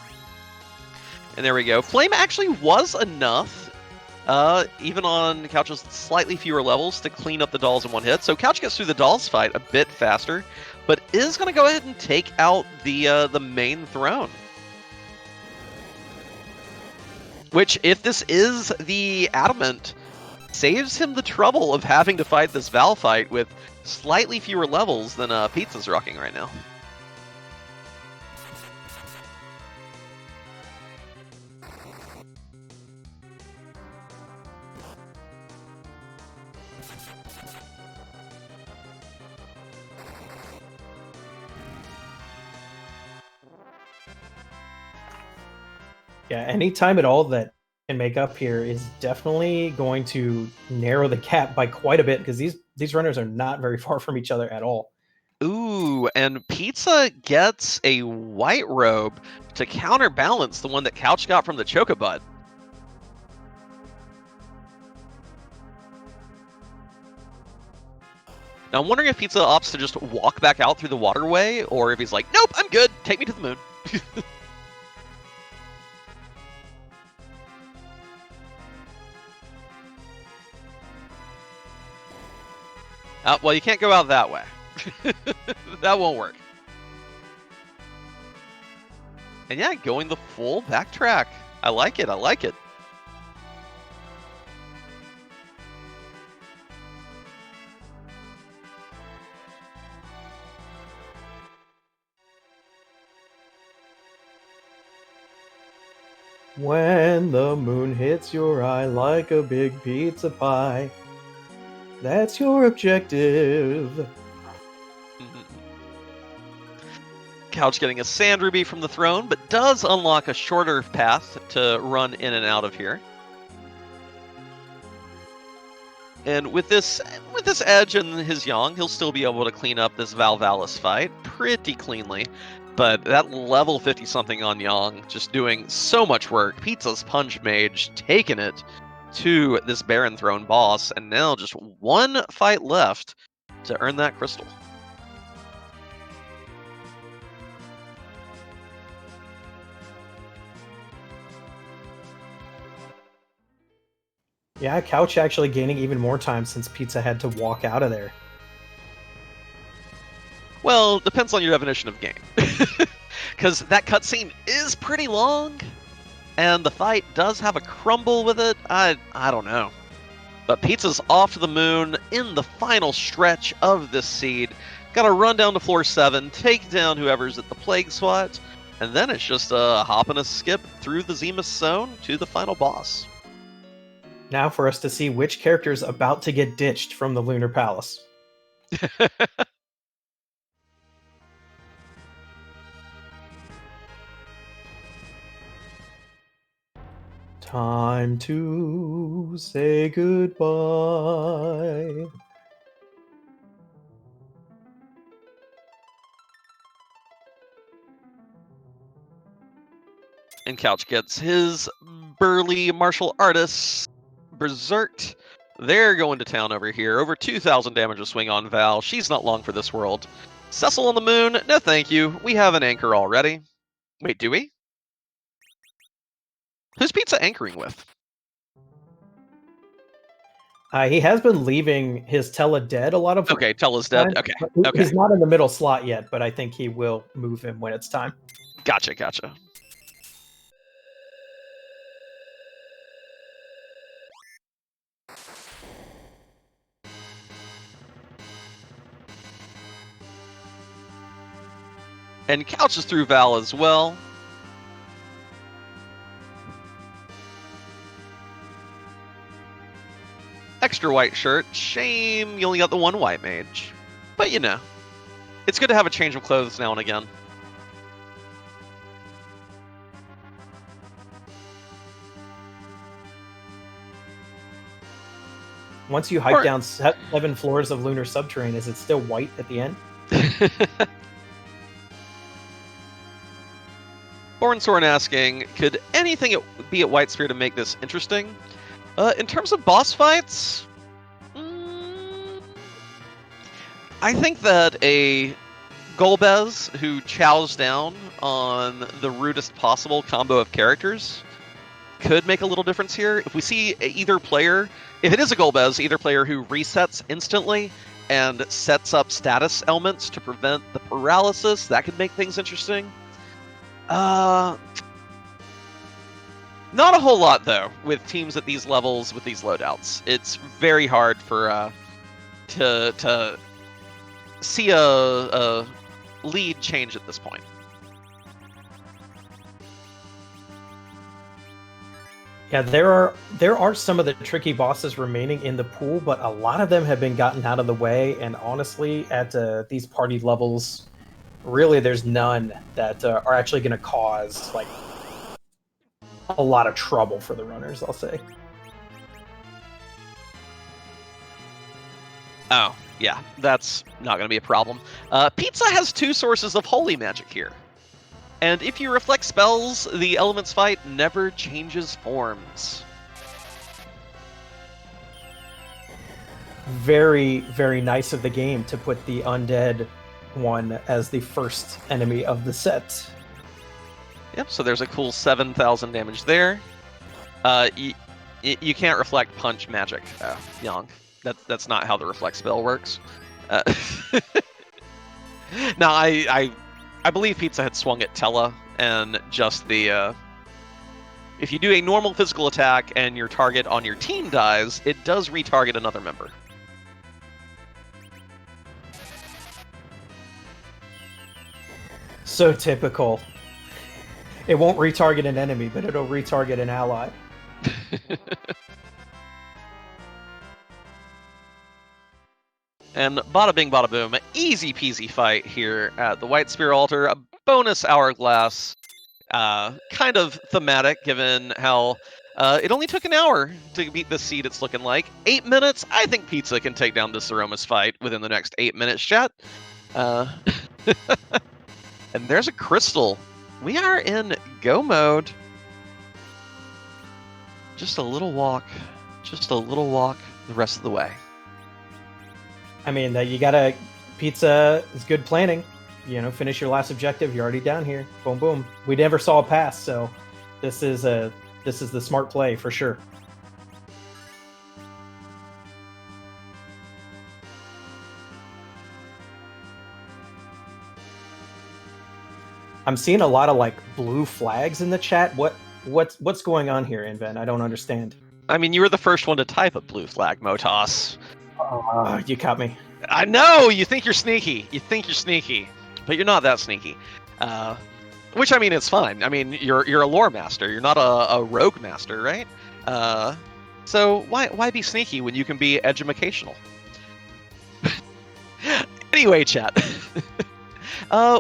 And there we go. Flame actually was enough, even on Couch's slightly fewer levels, to clean up the dolls in one hit. So Couch gets through the dolls fight a bit faster, but is going to go ahead and take out the main throne. Which, if this is the Adamant, saves him the trouble of having to fight this Val fight with slightly fewer levels than Pizza's rocking right now. Yeah, any time at all that can make up here is definitely going to narrow the gap by quite a bit, because these runners are not very far from each other at all. Ooh, and Pizza gets a white robe to counterbalance the one that Couch got from the Chocobud. Now I'm wondering if Pizza opts to just walk back out through the waterway, or if he's like, nope, I'm good, take me to the moon. Well, you can't go out that way. That won't work. And yeah, going the full backtrack. I like it, I like it. When the moon hits your eye like a big pizza pie, that's your objective. Couch getting a Sand Ruby from the throne, but does unlock a shorter path to run in and out of here. And with this Edge and his Yang, he'll still be able to clean up this Valvalis fight pretty cleanly. But that level 50-something on Yang, just doing so much work. Pizza's Punch Mage taking it to this Baron Throne boss, and now just one fight left to earn that crystal. Yeah, Couch actually gaining even more time since Pizza had to walk out of there. Well, depends on your definition of game. Because that cutscene is pretty long, and the fight does have a crumble with it. I don't know. But Pizza's off to the moon in the final stretch of this seed. Gotta run down to floor 7, take down whoever's at the Plague Swat, and then it's just a hop and a skip through the Threemus zone to the final boss. Now for us to see which character's about to get ditched from the Lunar Palace. Time to say goodbye. And Couch gets his burly martial artists berserked. They're going to town over here. Over 2,000 damage a swing on Val. She's not long for this world. Cecil on the moon. No thank you. We have an anchor already. Wait, do we? Who's Pizza anchoring with? He has been leaving his Tella dead a lot of Okay, Tella's dead. Okay. Okay. He's not in the middle slot yet, but I think he will move him when it's time. Gotcha. And Couch is through Val as well. Extra white shirt. Shame you only got the one white mage. But you know, it's good to have a change of clothes now and again. Once you hike down 7 floors of lunar subterranean, is it still white at the end? Bornsorn asking, could anything be at White Sphere to make this interesting? In terms of boss fights, I think that a Golbez who chows down on the rudest possible combo of characters could make a little difference here. If we see either player, if it is a Golbez, either player who resets instantly and sets up status elements to prevent the paralysis, that could make things interesting. Not a whole lot, though, with teams at these levels with these loadouts. It's very hard for to see a lead change at this point. Yeah, there are some of the tricky bosses remaining in the pool, but a lot of them have been gotten out of the way, and honestly, at these party levels, really there's none that are actually going to cause like a lot of trouble for the runners, I'll say. Oh, yeah, that's not going to be a problem. Pizza has 2 sources of holy magic here. And if you reflect spells, the elements fight never changes forms. Very, very nice of the game to put the undead one as the first enemy of the set. Yep, so there's a cool 7,000 damage there. You can't reflect punch magic, Yang. That's not how the reflect spell works. Now, I believe Pizza had swung at Tella, and just the... if you do a normal physical attack and your target on your team dies, it does retarget another member. So typical. It won't retarget an enemy, but it'll retarget an ally. And bada bing, bada boom. Easy peasy fight here at the White Spear Altar. A bonus hourglass. Kind of thematic, given how it only took an hour to beat this seed, it's looking like. 8 minutes? I think Pizza can take down this Threemus fight within the next 8 minutes, chat. And there's a crystal. We are in go mode. Just a little walk. Just a little walk the rest of the way. I mean, you gotta... Pizza is good planning. You know, finish your last objective. You're already down here. Boom, boom. We never saw a pass, so this is the smart play for sure. I'm seeing a lot of like blue flags in the chat. What's going on here, Invent? I don't understand. I mean, you were the first one to type a blue flag, Motos. You caught me. I know! You think you're sneaky. You think you're sneaky. But you're not that sneaky. Which, I mean, it's fine. I mean, you're a lore master. You're not a rogue master, right? So why be sneaky when you can be educational? Anyway, chat.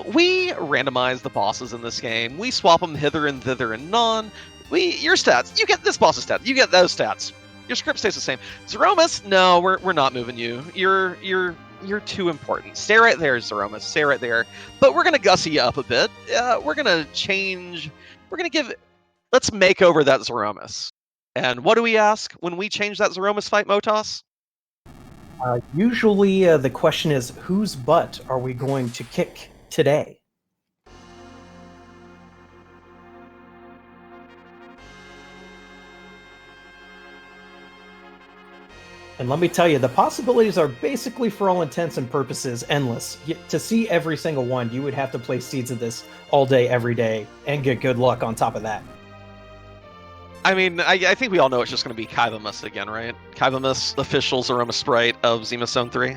We randomize the bosses in this game. We swap them hither and thither and non. Your stats. You get this boss's stats. You get those stats. Your script stays the same. Zeromus, no, we're not moving you. You're too important. Stay right there, Zeromus. Stay right there. But we're gonna gussy you up a bit. We're gonna change. Let's make over that Zeromus. And what do we ask when we change that Zeromus fight, Motos? Usually, the question is, whose butt are we going to kick today? And let me tell you, the possibilities are basically, for all intents and purposes, endless. To see every single one, you would have to play Seeds of this all day, every day, and get good luck on top of that. I mean, I think we all know it's just going to be Threemus again, right? Threemus, official Zeromus sprite of Zenith Zone 3.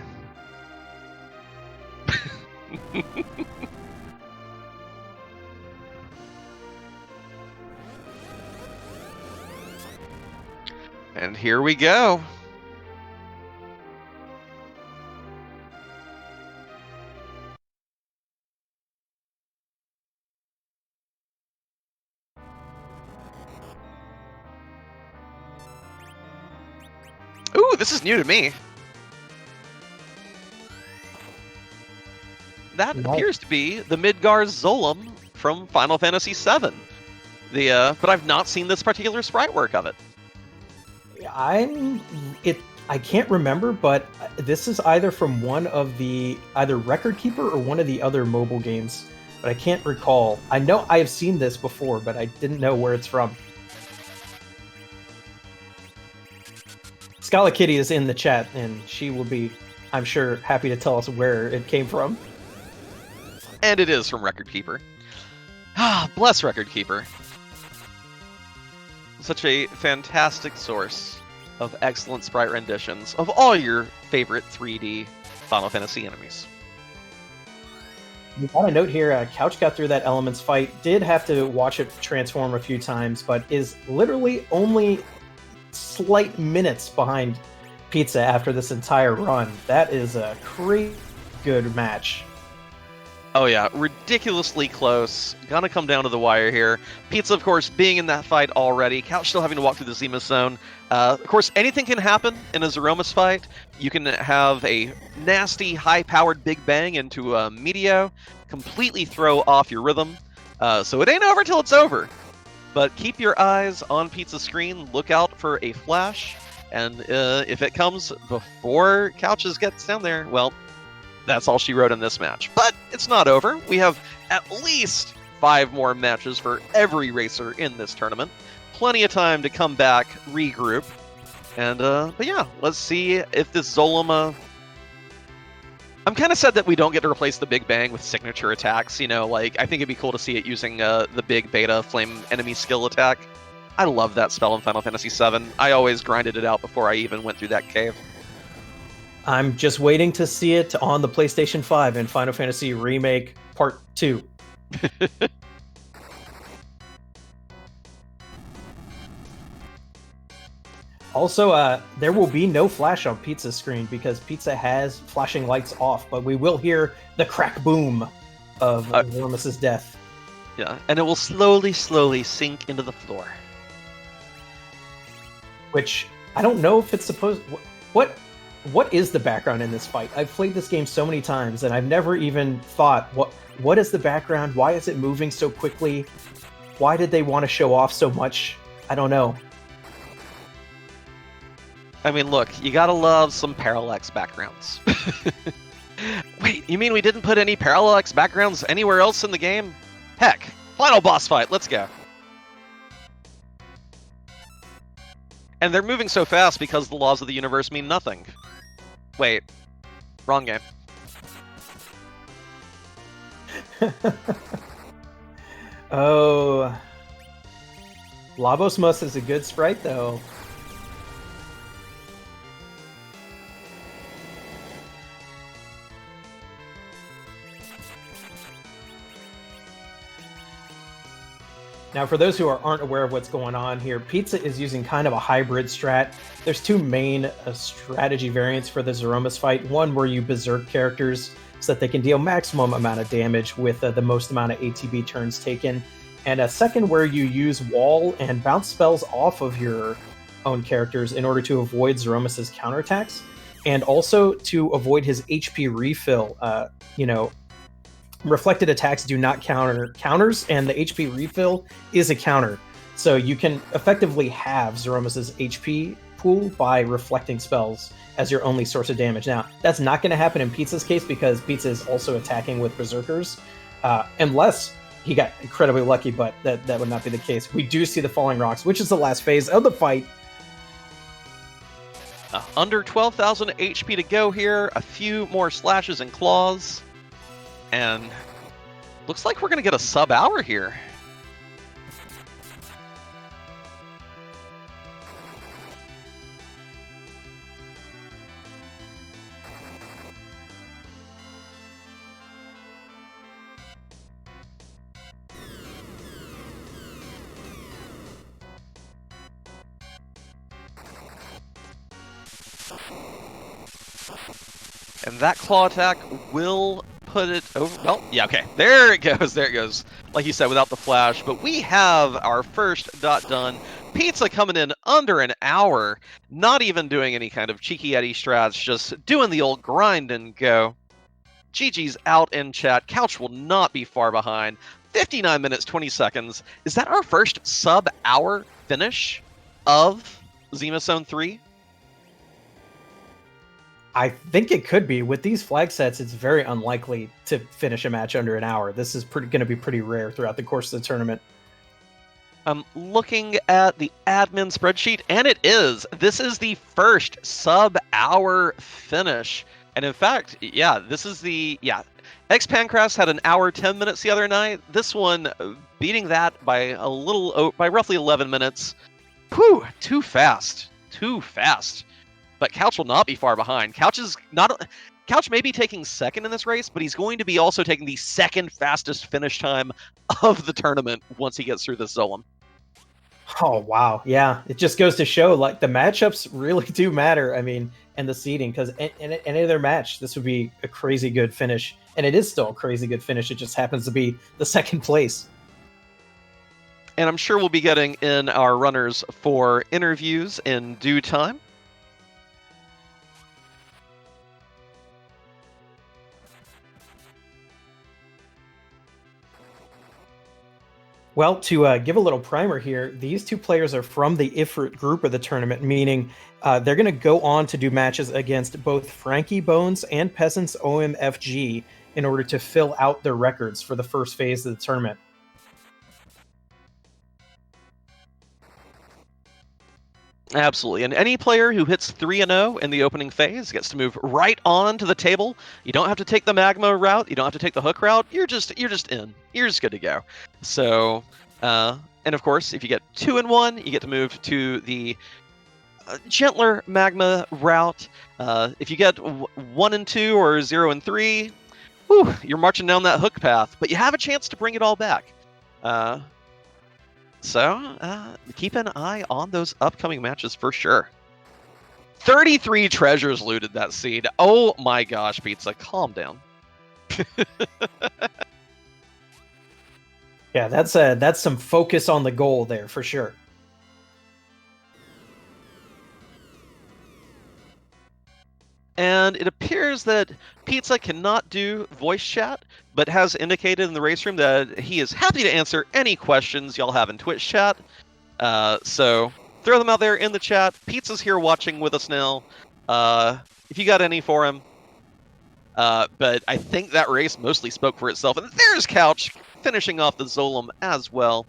And here we go. Ooh, this is new to me. That appears to be the Midgar Zolom from Final Fantasy VII. But I've not seen this particular sprite work of it. I can't remember, but this is either from one of either Record Keeper or one of the other mobile games, but I can't recall. I know I have seen this before, but I didn't know where it's from. Scala Kitty is in the chat, and she will be, I'm sure, happy to tell us where it came from. And it is from Record Keeper. Ah, bless Record Keeper. Such a fantastic source of excellent sprite renditions of all your favorite 3D Final Fantasy enemies. You got a note here, Couch got through that Elements fight, did have to watch it transform a few times, but is literally only slight minutes behind Pizza after this entire run. That is a crazy good match. Oh yeah, ridiculously close. Gonna come down to the wire here. Pizza, of course, being in that fight already. Couch still having to walk through the Zenith Zone. Of course, anything can happen in a Zeromus fight. You can have a nasty, high-powered Big Bang into a Meteo, completely throw off your rhythm. So it ain't over till it's over. But keep your eyes on Pizza's screen. Look out for a flash. And if it comes before Couches gets down there, well, that's all she wrote in this match. But it's not over. We have at least 5 more matches for every racer in this tournament. Plenty of time to come back, regroup. And, but yeah, let's see if this Zolom... I'm kind of sad that we don't get to replace the Big Bang with signature attacks. You know, like, I think it'd be cool to see it using the big beta flame enemy skill attack. I love that spell in Final Fantasy VII. I always grinded it out before I even went through that cave. I'm just waiting to see it on the PlayStation 5 in Final Fantasy Remake Part 2. Also, there will be no flash on Pizza's screen because Pizza has flashing lights off, but we will hear the crack boom of Zeromus's death. Yeah, and it will slowly sink into the floor. Which, I don't know if it's supposed... What? What is the background in this fight? I've played this game so many times, and I've never even thought, what is the background? Why is it moving so quickly? Why did they want to show off so much? I don't know. I mean, look, you gotta love some parallax backgrounds. Wait, you mean we didn't put any parallax backgrounds anywhere else in the game? Heck, final boss fight, let's go. And they're moving so fast because the laws of the universe mean nothing. Wait, wrong game. Oh, Lavosmus is a good sprite, though. Now, for those who aren't aware of what's going on here, Pizza is using kind of a hybrid strat. There's two main strategy variants for the Zeromus fight. One where you berserk characters so that they can deal maximum amount of damage with the most amount of ATB turns taken. And a second where you use wall and bounce spells off of your own characters in order to avoid Zeromus's counterattacks. And also to avoid his HP refill. Reflected attacks do not counter counters, and the HP refill is a counter. So you can effectively have Zeromus's HP pool by reflecting spells as your only source of damage. Now, that's not going to happen in Pizza's case because Pizza is also attacking with Berserkers, unless he got incredibly lucky, but that would not be the case. We do see the Falling Rocks, which is the last phase of the fight. Under 12,000 HP to go here, a few more slashes and claws. And looks like we're going to get a sub-hour here. And that claw attack will put it over. Well, yeah, okay. There it goes. There it goes. Like you said, without the flash. But we have our first dot done. Pizza coming in under an hour. Not even doing any kind of cheeky Eddie strats. Just doing the old grind and go. GG's out in chat. Couch will not be far behind. 59 minutes, 20 seconds. Is that our first sub-hour finish of Zima Zone 3? I think it could be. With these flag sets, it's very unlikely to finish a match under an hour. This is going to be pretty rare throughout the course of the tournament. I'm looking at the admin spreadsheet, and it is. This is the first sub-hour finish. And in fact, yeah, this is the... Yeah, X-Pancras had an hour, 10 minutes the other night. This one beating that by by roughly 11 minutes. Whew, too fast. Too fast. But Couch will not be far behind. Couch may be taking second in this race, but he's going to be also taking the second fastest finish time of the tournament once he gets through this Zolom. Oh, wow. Yeah, it just goes to show, like, the matchups really do matter. I mean, and the seeding, because in any other match, this would be a crazy good finish. And it is still a crazy good finish. It just happens to be the second place. And I'm sure we'll be getting in our runners for interviews in due time. Well, to give a little primer here, these two players are from the Ifrit group of the tournament, meaning they're going to go on to do matches against both Frankie Bones and Peasants OMFG in order to fill out their records for the first phase of the tournament. Absolutely, and any player who hits 3-0 in the opening phase gets to move right on to the table. You don't have to take the magma route. You don't have to take the hook route. You're just in. You're just good to go. So, and of course, if you get 2-1, you get to move to the gentler magma route. If you get 1-2 or 0-3, whew, you're marching down that hook path. But you have a chance to bring it all back. So, keep an eye on those upcoming matches for sure. 33 treasures looted that seed. Oh my gosh, Pizza, calm down. Yeah, that's some focus on the goal there for sure. And it appears that Pizza cannot do voice chat, but has indicated in the race room that he is happy to answer any questions y'all have in Twitch chat. So throw them out there in the chat. Pizza's here watching with us now. If you got any for him. But I think that race mostly spoke for itself. And there's Couch finishing off the Zolom as well.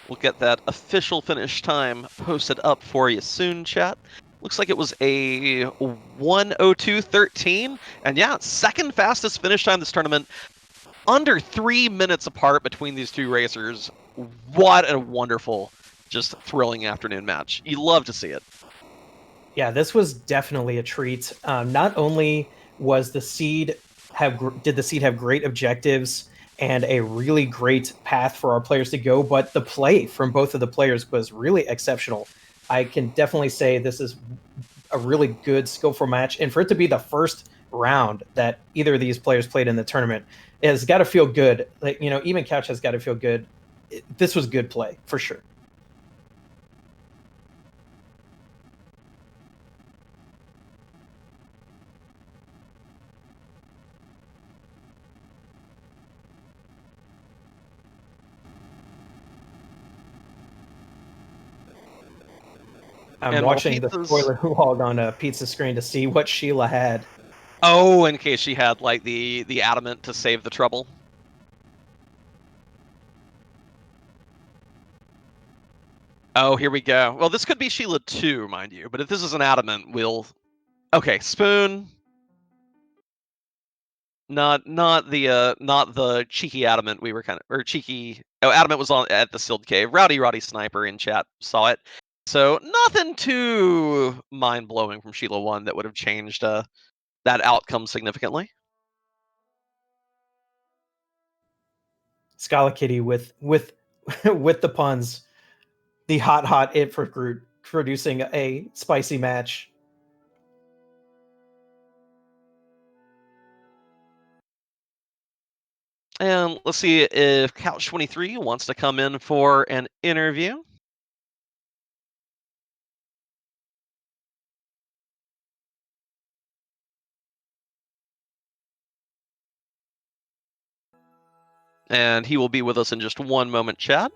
We'll get that official finish time posted up for you soon, chat. Looks like it was a 1:02:13. And yeah, second fastest finish time this tournament. Under 3 minutes apart between these two racers. What a wonderful, just thrilling afternoon match. You love to see it. Yeah, this was definitely a treat. Not only was the seed did the seed have great objectives and a really great path for our players to go, but the play from both of the players was really exceptional. I can definitely say this is a really good, skillful match, and for it to be the first round that either of these players played in the tournament, it has got to feel good. Like, you know, even Couch has got to feel good. This was good play for sure. I'm And watching the spoiler log on a pizza screen to see what Sheila had. Oh, in case she had like the adamant to save the trouble. Oh, here we go. Well, this could be Sheila 2, mind you, but if this is an adamant, we'll... Okay, spoon. Not the cheeky adamant we were kind of... Or cheeky... Oh, adamant was on at the sealed cave. Rowdy Sniper in chat saw it. So nothing too mind-blowing from Sheila 1 that would have changed that outcome significantly. Scala Kitty with with the puns. The hot it for Groot producing a spicy match. And let's see if Couch23 wants to come in for an interview. And he will be with us in just one moment, chat.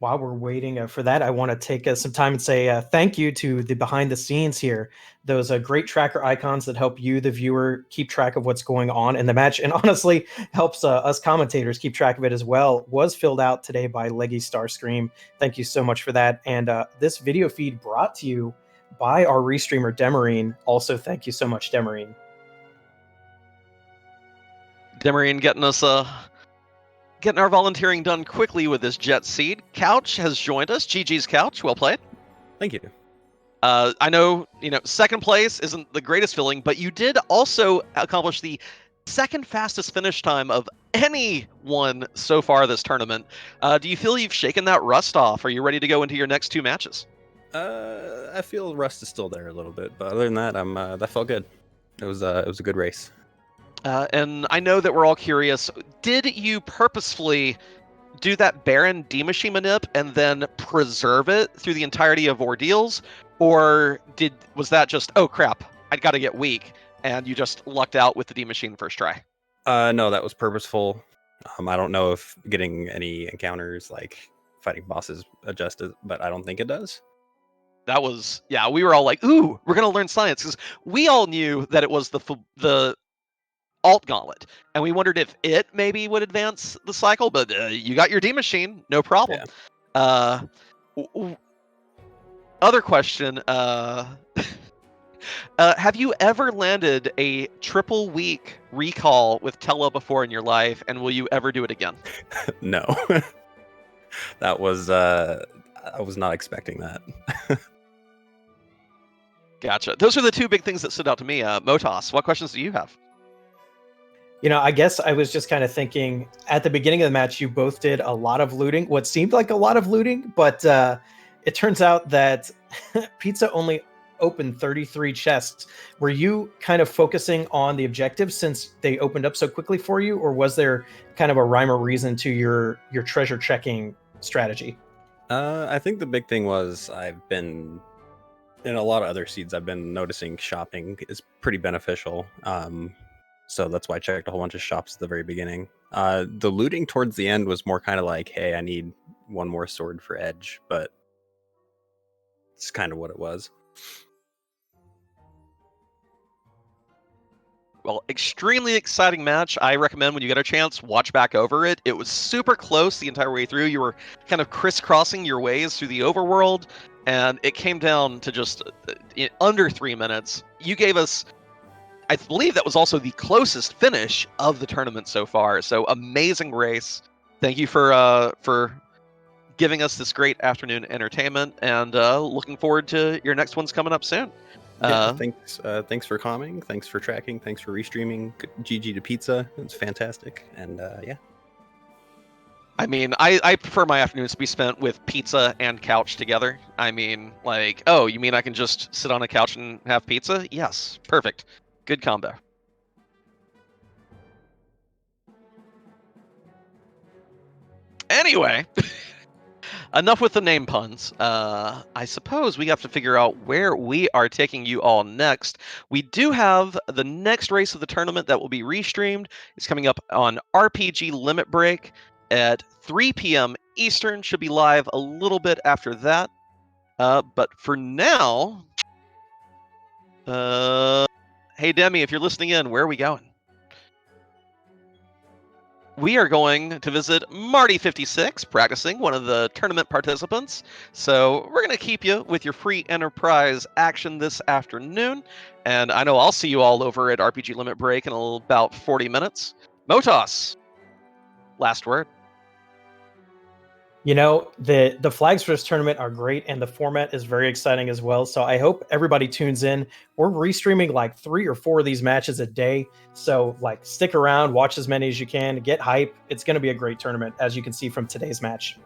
While we're waiting for that, I want to take some time and say thank you to the behind the scenes here. Those great tracker icons that help you, the viewer, keep track of what's going on in the match, and honestly helps us commentators keep track of it as well. Was filled out today by Leggy Starscream. Thank you so much for that. And this video feed brought to you by our restreamer Demarine. Also, thank you so much, Demarine. Demarine getting us getting our volunteering done quickly with this Jet Seed. Couch has joined us. GG's Couch, well played. Thank you. I know, second place isn't the greatest feeling, but you did also accomplish the second fastest finish time of anyone so far this tournament. Do you feel you've shaken that rust off? Are you ready to go into your next two matches? I feel rust is still there a little bit, but other than that, that felt good. It was a good race. And I know that we're all curious. Did you purposefully do that Baron D-Machine manip and then preserve it through the entirety of Ordeals? Or was that just, oh crap, I gotta get weak, and you just lucked out with the D-Machine first try? No, that was purposeful. I don't know if getting any encounters like fighting bosses adjusted, but I don't think it does. That was, yeah, we were all like, ooh, we're gonna learn science, because we all knew that it was the alt gauntlet, and we wondered if it maybe would advance the cycle, but you got your D-Machine, no problem. Yeah. Other question, have you ever landed a triple week recall with Tello before in your life, and will you ever do it again? No. That was, I was not expecting that. Gotcha. Those are the two big things that stood out to me. Motos, what questions do you have? I guess I was just kind of thinking at the beginning of the match, you both did a lot of looting, what seemed like a lot of looting, but it turns out that Pizza only opened 33 chests, were you kind of focusing on the objectives since they opened up so quickly for you, or was there kind of a rhyme or reason to your treasure checking strategy? I think the big thing was I've been in a lot of other seeds. I've been noticing shopping is pretty beneficial. So that's why I checked a whole bunch of shops at the very beginning. The looting towards the end was more kind of like, hey, I need one more sword for Edge, but it's kind of what it was. Well, extremely exciting match. I recommend when you get a chance, watch back over it. It was super close the entire way through. You were kind of crisscrossing your ways through the overworld, and it came down to just under 3 minutes. You gave us, I believe that was also the closest finish of the tournament so far. So amazing race. Thank you for giving us this great afternoon entertainment, and looking forward to your next ones coming up soon. Yeah, thanks for commenting, thanks for tracking, thanks for restreaming. GG to pizza, it's fantastic, and yeah. I mean, I prefer my afternoons to be spent with pizza and couch together. I mean, like, oh, you mean I can just sit on a couch and have pizza? Yes, perfect. Good combo. Anyway, enough with the name puns. I suppose we have to figure out where we are taking you all next. We do have the next race of the tournament that will be restreamed. It's coming up on RPG Limit Break at 3 p.m. Eastern. Should be live a little bit after that. But for now, hey Demi, if you're listening in, where are we going? We are going to visit Marty56, practicing, one of the tournament participants. So we're going to keep you with your free enterprise action this afternoon. And I know I'll see you all over at RPG Limit Break in about 40 minutes. Motos, last word. You know, the flags for this tournament are great, and the format is very exciting as well. So I hope everybody tunes in. We're restreaming like 3 or 4 of these matches a day. So like stick around, watch as many as you can, get hype. It's going to be a great tournament, as you can see from today's match.